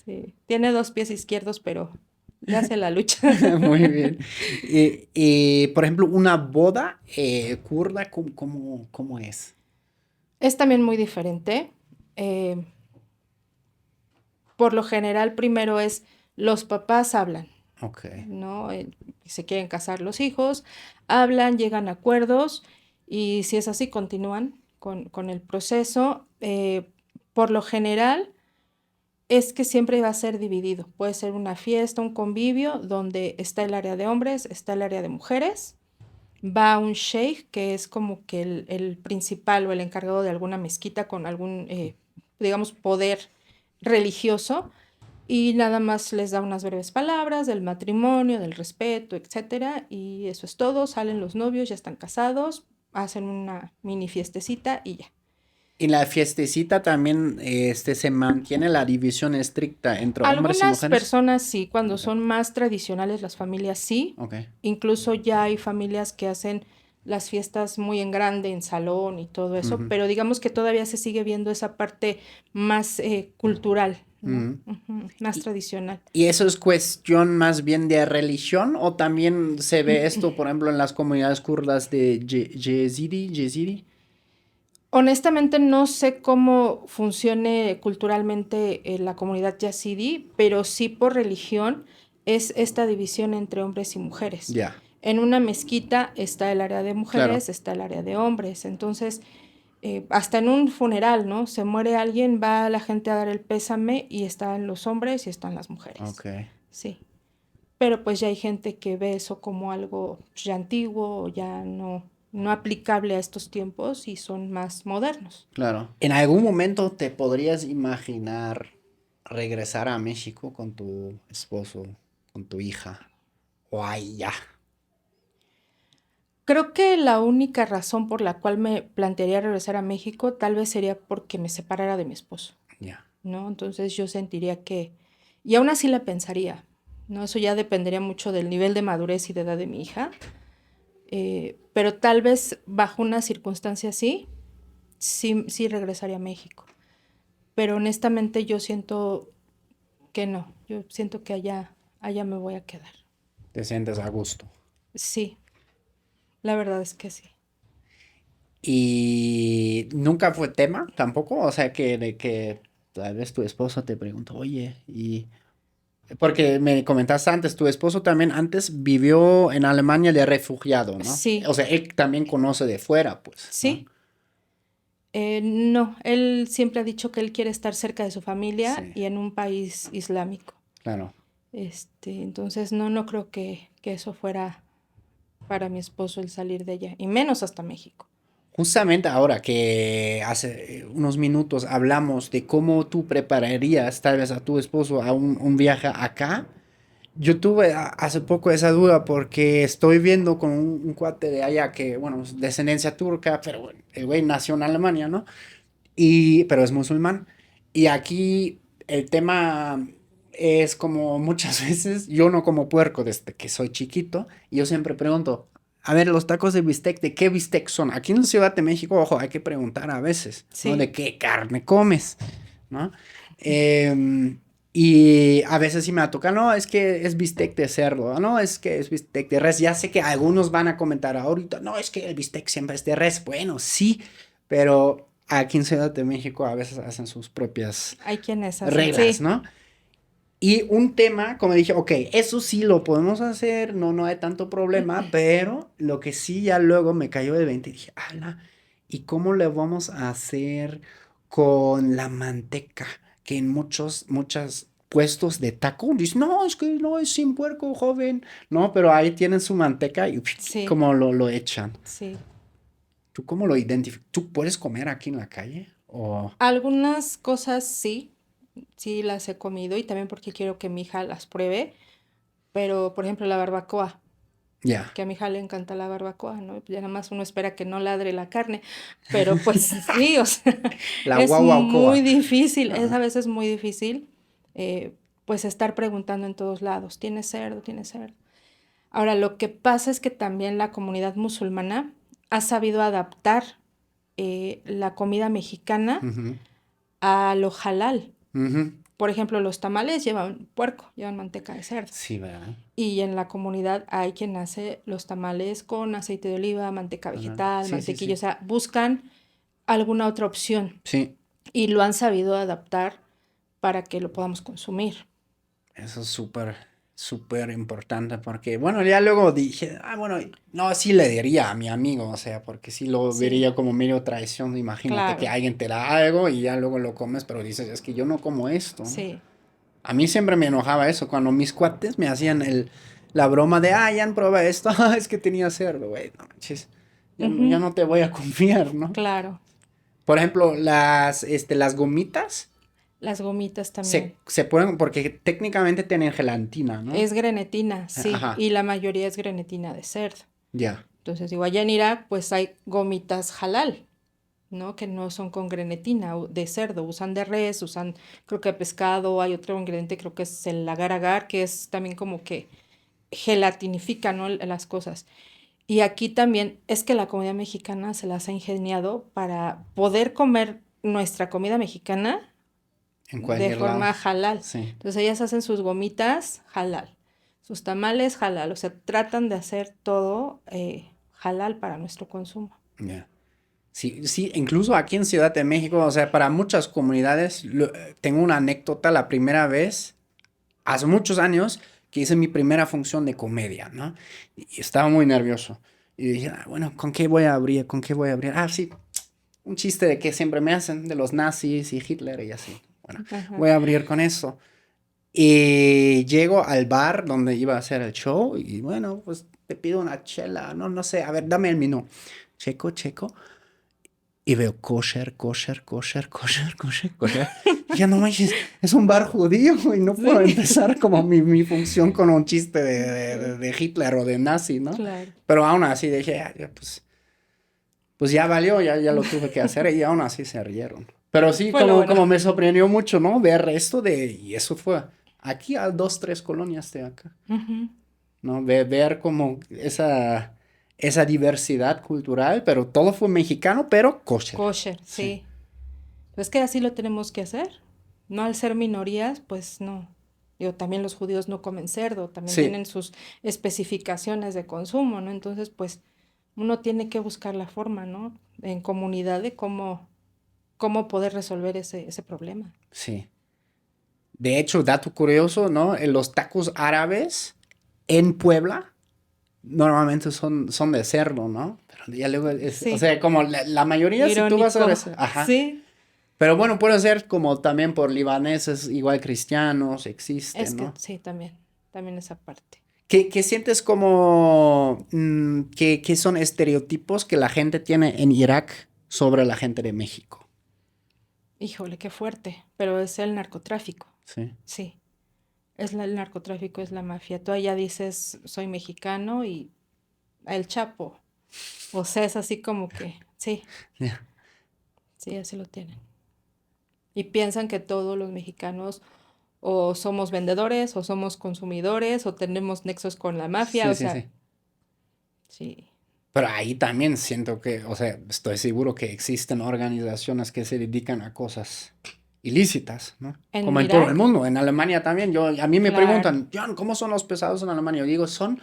Sí. Tiene dos pies izquierdos, pero le hace la lucha. Muy bien. Por ejemplo, una boda kurda, ¿cómo es? Es también muy diferente. Eh, por lo general, primero es los papás hablan. Ok. ¿No? Se quieren casar los hijos, hablan, llegan a acuerdos y si es así, continúan con el proceso. Por lo general, es que siempre va a ser dividido. Puede ser una fiesta, un convivio, donde está el área de hombres, está el área de mujeres. Va un sheikh, que es como que el principal o el encargado de alguna mezquita con algún, digamos, poder religioso y nada más les da unas breves palabras del matrimonio, del respeto, etcétera, y eso es todo. Salen los novios, ya están casados, hacen una mini fiestecita y ya. En la fiestecita también se mantiene la división estricta entre hombres y Algunas mujeres. personas sí, cuando Ok. son más tradicionales las familias sí, Ok. incluso ya hay familias que hacen las fiestas muy en grande, en salón y todo eso, Ujú, pero digamos que todavía se sigue viendo esa parte más cultural, ¿no? ujú. Más ¿Y, tradicional. y eso es cuestión más bien de religión o también se ve esto, por ejemplo, en las comunidades kurdas de Yezidi? Honestamente no sé cómo funcione culturalmente la comunidad yazidí, pero sí por religión es esta división entre hombres y mujeres. Ya, En una mezquita está el área de claro. mujeres, está el área de hombres. Entonces, hasta en un funeral, ¿no? Se muere alguien, va la gente a dar el pésame y están los hombres y están las mujeres. Ok, Sí. Pero pues ya hay gente que ve eso como algo ya antiguo o ya no aplicable a estos tiempos y son más modernos. claro. ¿En algún momento te podrías imaginar regresar a México con tu esposo, con tu hija? O ay, ya. Creo que la única razón por la cual me plantearía regresar a México tal vez sería porque me separara de mi esposo, Ya. ¿no? Entonces yo sentiría que, y aún así la pensaría, ¿no? Eso ya dependería mucho del nivel de madurez y de edad de mi hija, pero tal vez bajo una circunstancia así, sí regresaría a México. Pero honestamente yo siento que no. Yo siento que allá me voy a quedar. Te sientes a gusto. Sí, la verdad es que sí. Y nunca fue tema tampoco, o sea, de que tal vez tu esposo te preguntó, oye, y... Porque me comentaste antes, tu esposo también antes vivió en Alemania de refugiado, ¿no? Sí, O sea, él también conoce de fuera, pues, ¿no? sí. No, él siempre ha dicho que él quiere estar cerca de su familia Sí, y en un país islámico. claro. Entonces no creo que eso fuera para mi esposo el salir de ella, y menos hasta México. Justamente ahora que hace unos minutos hablamos de cómo tú prepararías tal vez a tu esposo a un viaje acá, yo tuve hace poco esa duda porque estoy viendo con un cuate de allá que, bueno, es descendencia turca, pero bueno, el güey nació en Alemania, ¿no? Pero es musulmán. Y aquí el tema es como muchas veces, yo no como puerco desde que soy chiquito, y yo siempre pregunto, a ver, los tacos de bistec, ¿de qué bistec son? Aquí en la Ciudad de México, ojo, hay que preguntar a veces, ¿no? Sí, ¿De qué carne comes? ¿No? Y a veces sí me toca, no, es que es bistec de cerdo, no, es que es bistec de res. Ya sé que algunos van a comentar ahorita, no, es que el bistec siempre es de res. Bueno, sí, pero aquí en Ciudad de México a veces hacen sus propias hay quienes hacen, reglas, sí. ¿no? Y un tema, como dije, ok, eso sí lo podemos hacer, no hay tanto problema, pero lo que sí ya luego me cayó el 20 y dije, ala, ¿y cómo le vamos a hacer con la manteca? Que en muchos puestos de taco dicen, no, es que no es sin puerco, joven, no, pero ahí tienen su manteca y Sí, como lo echan. sí. ¿Tú cómo lo identificas? ¿Tú puedes comer aquí en la calle? O Algunas cosas sí las he comido y también porque quiero que mi hija las pruebe, pero por ejemplo la barbacoa, ya. que a mi hija le encanta la barbacoa, ¿no? Ya nada más uno espera que no ladre la carne, pero pues sí, o sea, La es muy guaguacoa. difícil, es a Ah, veces muy difícil, pues estar preguntando en todos lados, ¿tienes cerdo? ¿Tienes cerdo? Ahora, lo que pasa es que también la comunidad musulmana ha sabido adaptar la comida mexicana ujú, a lo halal. ujú. Por ejemplo, los tamales llevan puerco, llevan manteca de cerdo. Sí, ¿verdad? Y en la comunidad hay quien hace los tamales con aceite de oliva, manteca Ajá. vegetal, Sí, sí, mantequilla. O sí. sea, buscan alguna otra opción Sí, y lo han sabido adaptar para que lo podamos consumir. eso es súper, súper importante porque, bueno, ya luego dije, bueno, no, sí le diría a mi amigo, o sea, porque sí lo Sí, vería como medio traición. Imagínate que claro, alguien te da algo y ya luego lo comes, pero dices, es que yo no como esto, ¿no? sí. A mí siempre me enojaba eso, cuando mis cuates me hacían la broma de, ya prueba esto, es que tenía cerdo, güey, no manches, ya Ujú, no te voy a confiar, ¿no? claro, Por ejemplo, las gomitas las gomitas también. se pueden, porque técnicamente tienen gelatina, ¿no? Es grenetina, sí, Ajá, y la mayoría es grenetina de cerdo. ya, Entonces, digo, allá en Irak, pues hay gomitas halal, ¿no? Que no son con grenetina de cerdo, usan de res, usan, creo que pescado, hay otro ingrediente, creo que es el agar agar, que es también como que gelatinifica, ¿no? Las cosas. Y aquí también es que la comida mexicana se las ha ingeniado para poder comer nuestra comida mexicana en de cualquier lado. forma halal. Sí, Entonces ellas hacen sus gomitas halal, sus tamales halal, o sea, tratan de hacer todo halal para nuestro consumo. ya. Sí, sí, incluso aquí en Ciudad de México, o sea, para muchas comunidades, tengo una anécdota la primera vez, hace muchos años, que hice mi primera función de comedia, ¿no? Y estaba muy nervioso. Y dije, bueno, ¿con qué voy a abrir? ¿Con qué voy a abrir? Sí, un chiste de que siempre me hacen, de los nazis y Hitler y así. Bueno, Ajá. voy a abrir con eso. Y llego al bar donde iba a hacer el show y bueno, pues te pido una chela, no sé, a ver, dame el menú. Checo, checo. Y veo kosher, kosher, kosher, kosher, kosher, kosher. Y ya no manches, es un bar judío y no puedo Sí, empezar como mi función con un chiste de Hitler o de nazi, ¿no? claro. Pero aún así dije, pues ya valió, ya lo tuve que hacer y aún así se rieron. Pero sí, Fue lo bueno. como me sorprendió mucho, ¿no? Ver esto y eso fue aquí a 2, 3 colonias de acá, Ujú. ¿no? Ver como esa diversidad cultural, pero todo fue mexicano, pero kosher. Kosher, sí. Pues que así lo tenemos que hacer. No al ser minorías, pues no. Digo, también los judíos no comen cerdo, también Sí, tienen sus especificaciones de consumo, ¿no? Entonces, pues uno tiene que buscar la forma, ¿no? En comunidad de cómo poder resolver ese problema. sí. De hecho, dato curioso, ¿no? Los tacos árabes en Puebla normalmente son de cerdo, ¿no? Pero ya luego o Sí, sea, como la mayoría, si tú vas a irónico. ver, ajá. Sí, Pero bueno, puede ser como también por libaneses, igual cristianos, existen, es que ¿no? sí, también esa parte. ¿Qué sientes como que son estereotipos que la gente tiene en Irak sobre la gente de México? Híjole, qué fuerte, pero es el narcotráfico, Sí, sí. El narcotráfico, es la mafia. Tú allá dices, soy mexicano y el Chapo. O sea, es así como que, sí, ya, sí, así lo tienen. Y piensan que todos los mexicanos o somos vendedores, o somos consumidores, o tenemos nexos con la mafia, sí, o sí, sea, sí. sí. Pero ahí también siento que, o sea, estoy seguro que existen organizaciones que se dedican a cosas ilícitas, ¿no? En Como en todo el Irak, mundo, en Alemania también. A mí me claro. preguntan, John, ¿cómo son los pesados en Alemania? Yo digo, son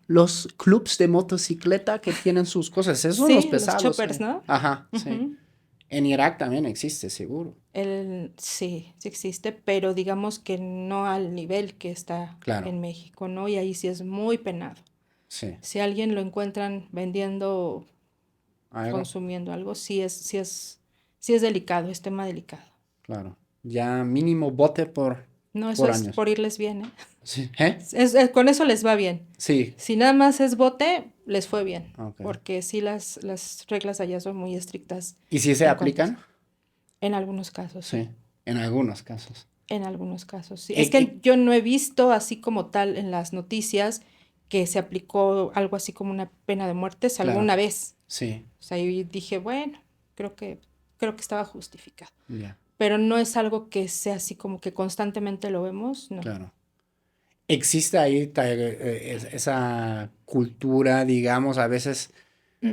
los clubs de motocicleta que tienen sus cosas. Esos son los Sí, los pesados. choppers, ¿no? Ajá, sí. Ujú. En Irak también existe, seguro. Sí, sí existe, pero digamos que no al nivel que está Claro, en México, ¿no? Y ahí sí es muy penado. sí. Si alguien lo encuentran vendiendo, Algo, consumiendo algo, sí es delicado, es tema delicado. claro. Ya mínimo bote No, eso por es años. por irles bien, ¿eh? Sí. ¿Eh? Con eso les va bien. Sí. Si nada más es bote, les fue bien, Ok. porque sí las reglas allá son muy estrictas ¿Y si se en cuanto a eso. aplican? En algunos casos, Sí, sí. en algunos casos. En algunos casos, sí. Es Eh, que eh, yo no he visto así como tal en las noticias que se aplicó algo así como una pena de muerte, salvo claro, una vez. sí, O sea, y dije, bueno, creo que estaba justificado. ya, Pero no es algo que sea así como que constantemente lo vemos, no. claro. Existe ahí esa cultura, digamos, a veces,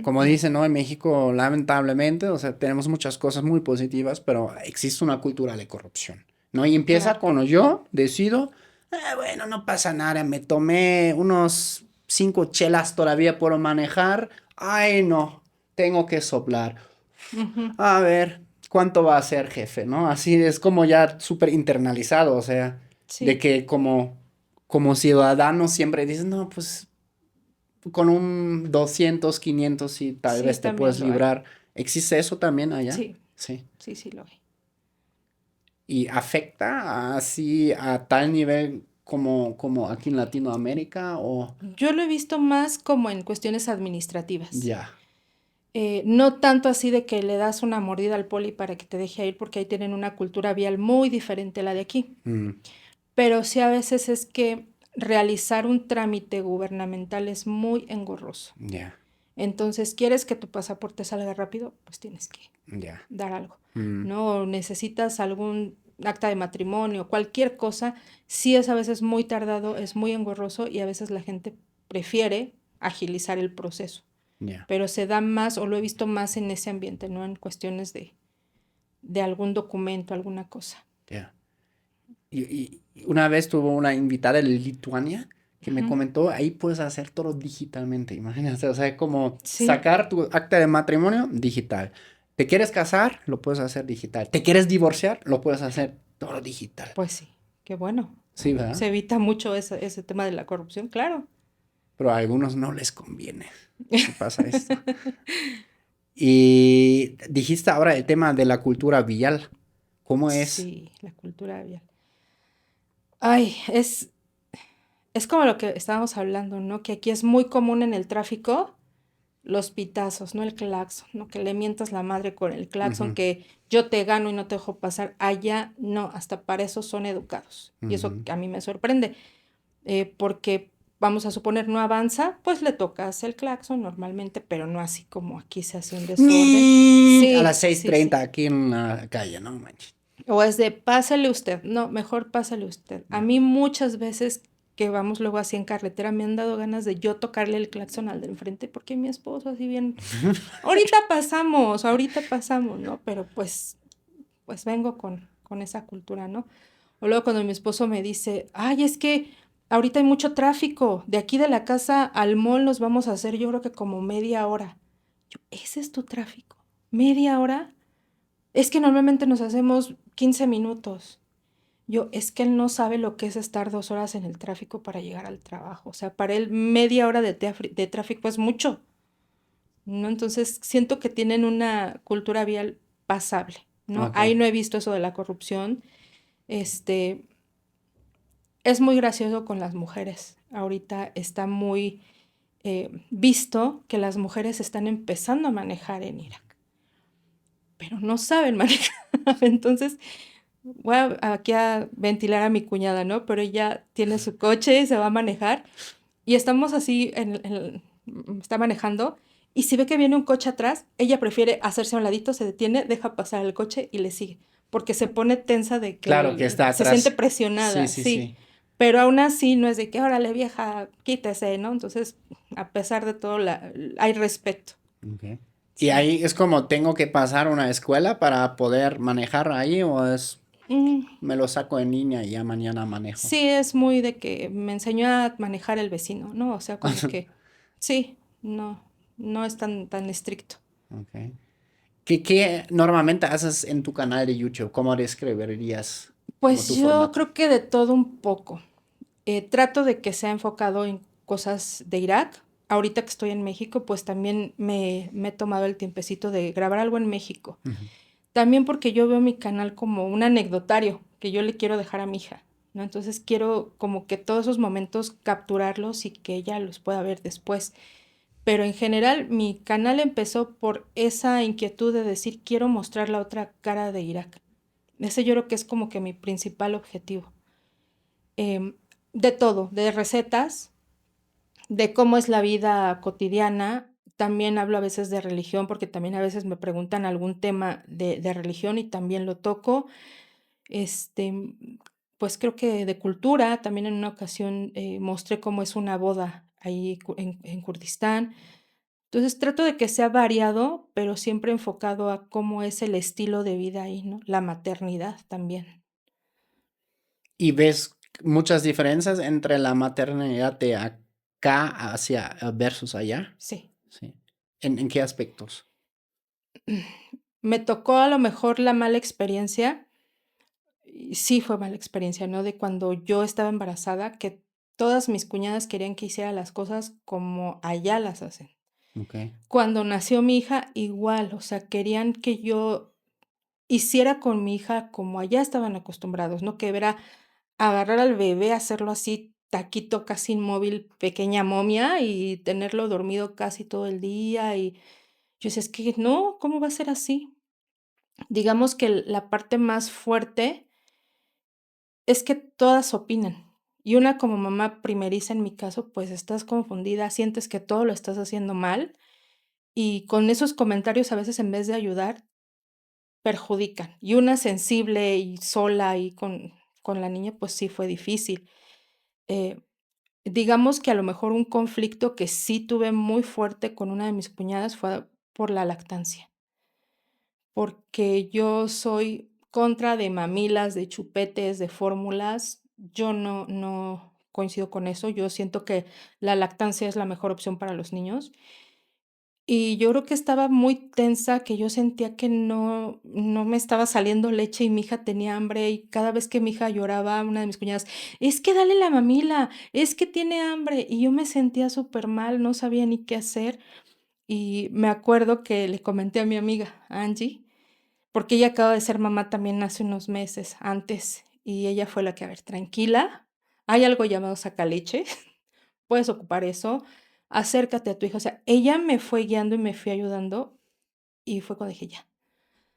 como dicen, ¿no? En México, lamentablemente, o sea, tenemos muchas cosas muy positivas, pero existe una cultura de corrupción, ¿no? Y empieza Claro. cuando yo decido, bueno, no pasa nada, me tomé unos 5 chelas, todavía puedo manejar, ay, no, tengo que soplar. Ujú. A ver, ¿cuánto va a ser, jefe? ¿No? Así es como ya súper internalizado, o sea, de Sí, que como ciudadano siempre dices, no, pues con un 200, 500 y tal sí, vez te también puedes lo hay. librar. ¿Existe eso también allá? Sí, Sí. sí lo hay. ¿Y afecta así a tal nivel como aquí en Latinoamérica o Yo lo he visto más como en cuestiones administrativas. ya? No tanto así de que le das una mordida al poli para que te deje ir, porque ahí tienen una cultura vial muy diferente a la de aquí. Mm, Pero sí a veces es que realizar un trámite gubernamental es muy engorroso. ya, Entonces, ¿quieres que tu pasaporte salga rápido? Pues tienes que ya. dar algo, Mm, ¿no? O necesitas algún acta de matrimonio, cualquier cosa, sí es a veces muy tardado, es muy engorroso y a veces la gente prefiere agilizar el proceso, ya, pero se da más, o lo he visto más en ese ambiente, ¿no? En cuestiones de algún documento, alguna cosa. ya. Y una vez tuvo una invitada de Lituania que me Ujú. comentó, ahí puedes hacer todo digitalmente, imagínate, o sea, como Sí, sacar tu acta de matrimonio digital. ¿Te quieres casar? Lo puedes hacer digital. ¿Te quieres divorciar? Lo puedes hacer todo digital. pues sí, qué bueno. Sí, ¿verdad? Se evita mucho ese tema de la corrupción, claro. Pero a algunos no les conviene que pasa esto. Y dijiste ahora el tema de la cultura vial. ¿Cómo es? Sí, la cultura vial. Ay, es como lo que estábamos hablando, ¿no? Que aquí es muy común en el tráfico los pitazos, ¿no? El claxon, ¿no? Que le mientas la madre con el claxon, Ujú, que yo te gano y no te dejo pasar. Allá no, hasta para eso son educados. Y eso ujú. a mí me sorprende, porque vamos a suponer no avanza, pues le tocas el claxon normalmente, pero no así como aquí se hace un desorden. A Sí, las seis sí, sí. treinta aquí en la calle, no manches. O es de pásale usted, no, mejor pásale usted. A Ya. mí muchas veces que vamos luego así en carretera, me han dado ganas de yo tocarle el claxon al de enfrente, porque mi esposo así bien, ahorita pasamos, ¿no? Pero pues vengo con esa cultura, ¿no? O luego cuando mi esposo me dice, ay, es que ahorita hay mucho tráfico, de aquí de la casa al mall nos vamos a hacer yo creo que como media hora. Yo, ¿ese es tu tráfico? ¿Media hora? Es que normalmente nos hacemos 15 minutos. Yo, es que él no sabe lo que es estar 2 horas en el tráfico para llegar al trabajo. O sea, para él media hora de tráfico es mucho, ¿no? Entonces siento que tienen una cultura vial pasable, ¿no? Ok. Ahí no he visto eso de la corrupción. Este, es muy gracioso con las mujeres. Ahorita está muy visto que las mujeres están empezando a manejar en Irak, pero no saben manejar. Entonces, voy aquí a ventilar a mi cuñada, ¿no? Pero ella tiene su coche y se va a manejar y estamos así, está manejando y si ve que viene un coche atrás, ella prefiere hacerse a un ladito, se detiene, deja pasar el coche y le sigue, porque se pone tensa de Claro que que está se siente atrás. Sí, presionada, sí, sí. sí. Pero aún así no es de que, órale vieja, quítese, ¿no? Entonces, a pesar de todo, hay respeto. Ok. Y Sí. ahí es como tengo que pasar una escuela para poder manejar ahí o es Mm, me lo saco en línea y ya mañana manejo. sí, es muy de que me enseñó a manejar el vecino, ¿no? O sea, como que, sí, no, no es tan estricto. Ok. ¿Qué normalmente haces en tu canal de YouTube? ¿Cómo describirías como Pues tu yo formato? creo que de todo un poco. Trato de que sea enfocado en cosas de Irak. Ahorita que estoy en México, pues también me he tomado el tiempecito de grabar algo en México. Ujú. También porque yo veo mi canal como un anecdotario que yo le quiero dejar a mi hija, ¿no? Entonces quiero como que todos esos momentos capturarlos y que ella los pueda ver después. Pero en general mi canal empezó por esa inquietud de decir quiero mostrar la otra cara de Irak. Ese yo creo que es como que mi principal objetivo. Em, de todo, de recetas, de cómo es la vida cotidiana. También hablo a veces de religión, porque también a veces me preguntan algún tema de religión y también lo toco. Este, pues creo que de cultura, también en una ocasión mostré cómo es una boda ahí en Kurdistán. Entonces trato de que sea variado, pero siempre enfocado a cómo es el estilo de vida ahí, ¿no? La maternidad también. ¿Y ves muchas diferencias entre la maternidad de acá hacia versus allá? Sí. Sí. ¿En qué aspectos? Me tocó a lo mejor la mala experiencia, y sí fue mala experiencia, ¿no? De cuando yo estaba embarazada, que todas mis cuñadas querían que hiciera las cosas como allá las hacen. Ok. Cuando nació mi hija, igual, o sea, querían que yo hiciera con mi hija como allá estaban acostumbrados, ¿no? Que era agarrar al bebé, hacerlo así, taquito, casi inmóvil, pequeña momia, y tenerlo dormido casi todo el día. Y yo decía, es que no, ¿cómo va a ser así? Digamos que la parte más fuerte es que todas opinan. Y una como mamá primeriza en mi caso, pues estás confundida, sientes que todo lo estás haciendo mal y con esos comentarios a veces en vez de ayudar, perjudican. Y una sensible y sola y con la niña, pues sí fue difícil. Eh, digamos que a lo mejor un conflicto que sí tuve muy fuerte con una de mis cuñadas fue por la lactancia, porque yo soy contra de mamilas, de chupetes, de fórmulas. Yo no coincido con eso. Yo siento que la lactancia es la mejor opción para los niños. Y yo creo que estaba muy tensa, que yo sentía que no me estaba saliendo leche y mi hija tenía hambre, y cada vez que mi hija lloraba, una de mis cuñadas: "Es que dale la mamila, es que tiene hambre", y yo me sentía súper mal, no sabía ni qué hacer. Y me acuerdo que le comenté a mi amiga, Angie, porque ella acaba de ser mamá también hace unos meses antes, y ella fue la que: "A ver, tranquila, hay algo llamado sacaleche, puedes ocupar eso, acércate a tu hija". O sea, ella me fue guiando y me fue ayudando, y fue cuando dije: "Ya".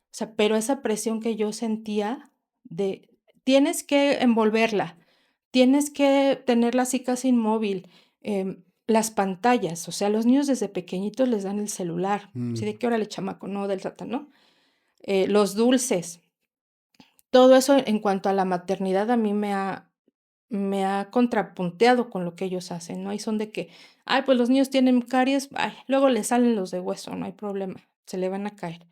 O sea, pero esa presión que yo sentía de: "Tienes que envolverla, tienes que tenerla así casi inmóvil", las pantallas, o sea, los niños desde pequeñitos les dan el celular, Mm. así de que: "Órale, chamaco, no, del tata", ¿no? Los dulces, todo eso en cuanto a la maternidad a mí me ha contrapunteado con lo que ellos hacen, ¿no? Y son de que, ay, pues los niños tienen caries, ay, luego les salen los de hueso, no hay problema, se le van a caer,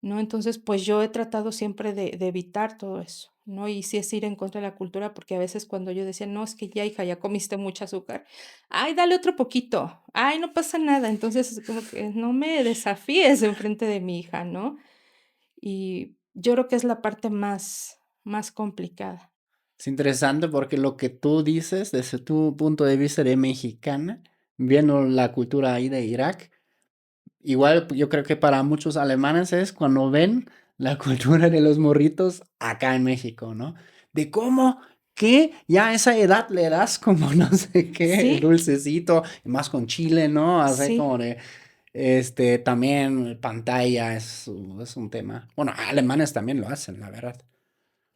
¿no? Entonces, pues yo he tratado siempre de evitar todo eso, ¿no? Y sí es ir en contra de la cultura, porque a veces cuando yo decía, no, es que ya, hija, ya comiste mucho azúcar, ay, dale otro poquito, ay, no pasa nada. Entonces, es como que no me desafíes enfrente de mi hija, ¿no? Y yo creo que es la parte más complicada. Es interesante porque lo que tú dices desde tu punto de vista de mexicana, viendo la cultura ahí de Irak, igual yo creo que para muchos alemanes es cuando ven la cultura de los morritos acá en México, ¿no? De cómo que ya a esa edad le das como no sé qué, Sí, dulcecito, y más con chile, ¿no? Así como sí, de, también pantalla es un tema. Bueno, alemanes también lo hacen, la verdad.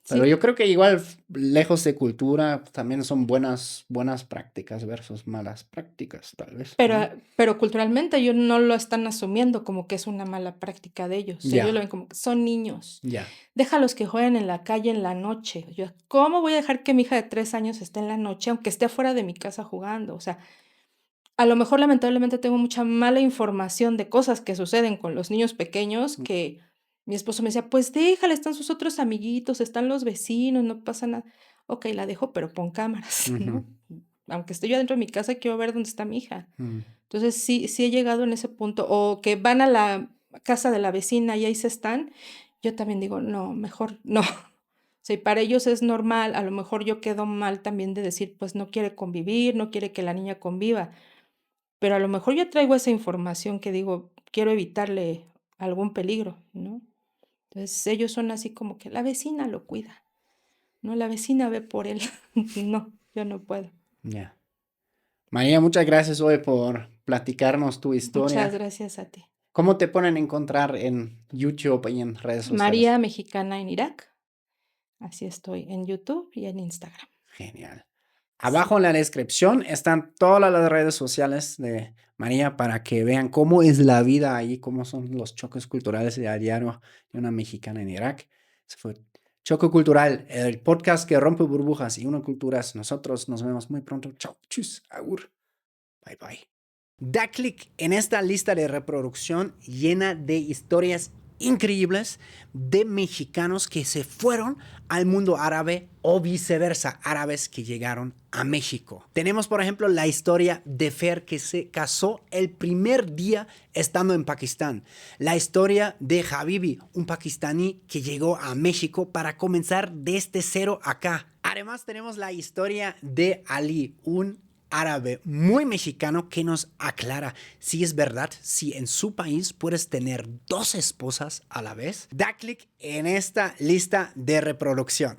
Pero sí. yo creo que igual, lejos de cultura, también son buenas prácticas versus malas prácticas, tal vez, ¿no? Pero culturalmente ellos no lo están asumiendo como que es una mala práctica de ellos. Ellos lo Ya, ven como que son niños. ya. Déjalos que jueguen en la calle en la noche. Yo, ¿cómo voy a dejar que mi hija de 3 años esté en la noche, aunque esté afuera de mi casa jugando? O sea, a lo mejor lamentablemente tengo mucha mala información de cosas que suceden con los niños pequeños que mi esposo me decía, pues déjala, están sus otros amiguitos, están los vecinos, no pasa nada. Ok, la dejo, pero pon cámaras, Ujú, ¿no? Aunque esté yo adentro de mi casa, quiero ver dónde está mi hija. mm, Entonces sí he llegado en ese punto. O que van a la casa de la vecina y ahí se están. Yo también digo, no, mejor no. O sea, y para ellos es normal, a lo mejor yo quedo mal también de decir, pues no quiere convivir, no quiere que la niña conviva, pero a lo mejor yo traigo esa información que digo, quiero evitarle algún peligro, ¿no? Entonces ellos son así como que la vecina lo cuida, ¿no? La vecina ve por él. No, yo no puedo. ya. María, muchas gracias hoy por platicarnos tu Muchas historia. gracias a ti. ¿Cómo te ponen a encontrar en YouTube y en redes sociales? María Mexicana en Irak. Así estoy en YouTube y en Instagram. Genial. Abajo Sí. en la descripción están todas las redes sociales de María para que vean cómo es la vida ahí, cómo son los choques culturales de a diario de una mexicana en Irak. Eso fue Choque Cultural, el podcast que rompe burbujas y une culturas. Nosotros nos vemos muy pronto. Chao, chus, agur, bye bye. Da clic en esta lista de reproducción llena de historias increíbles de mexicanos que se fueron al mundo árabe o viceversa, árabes que llegaron a México. Tenemos, por ejemplo, la historia de Fer que se casó el primer día estando en Pakistán. La historia de Habibi, un pakistaní que llegó a México para comenzar desde cero acá. Además, tenemos la historia de Ali, un árabe muy mexicano que nos aclara si es verdad, si en su país puedes tener 2 esposas a la vez. Da clic en esta lista de reproducción.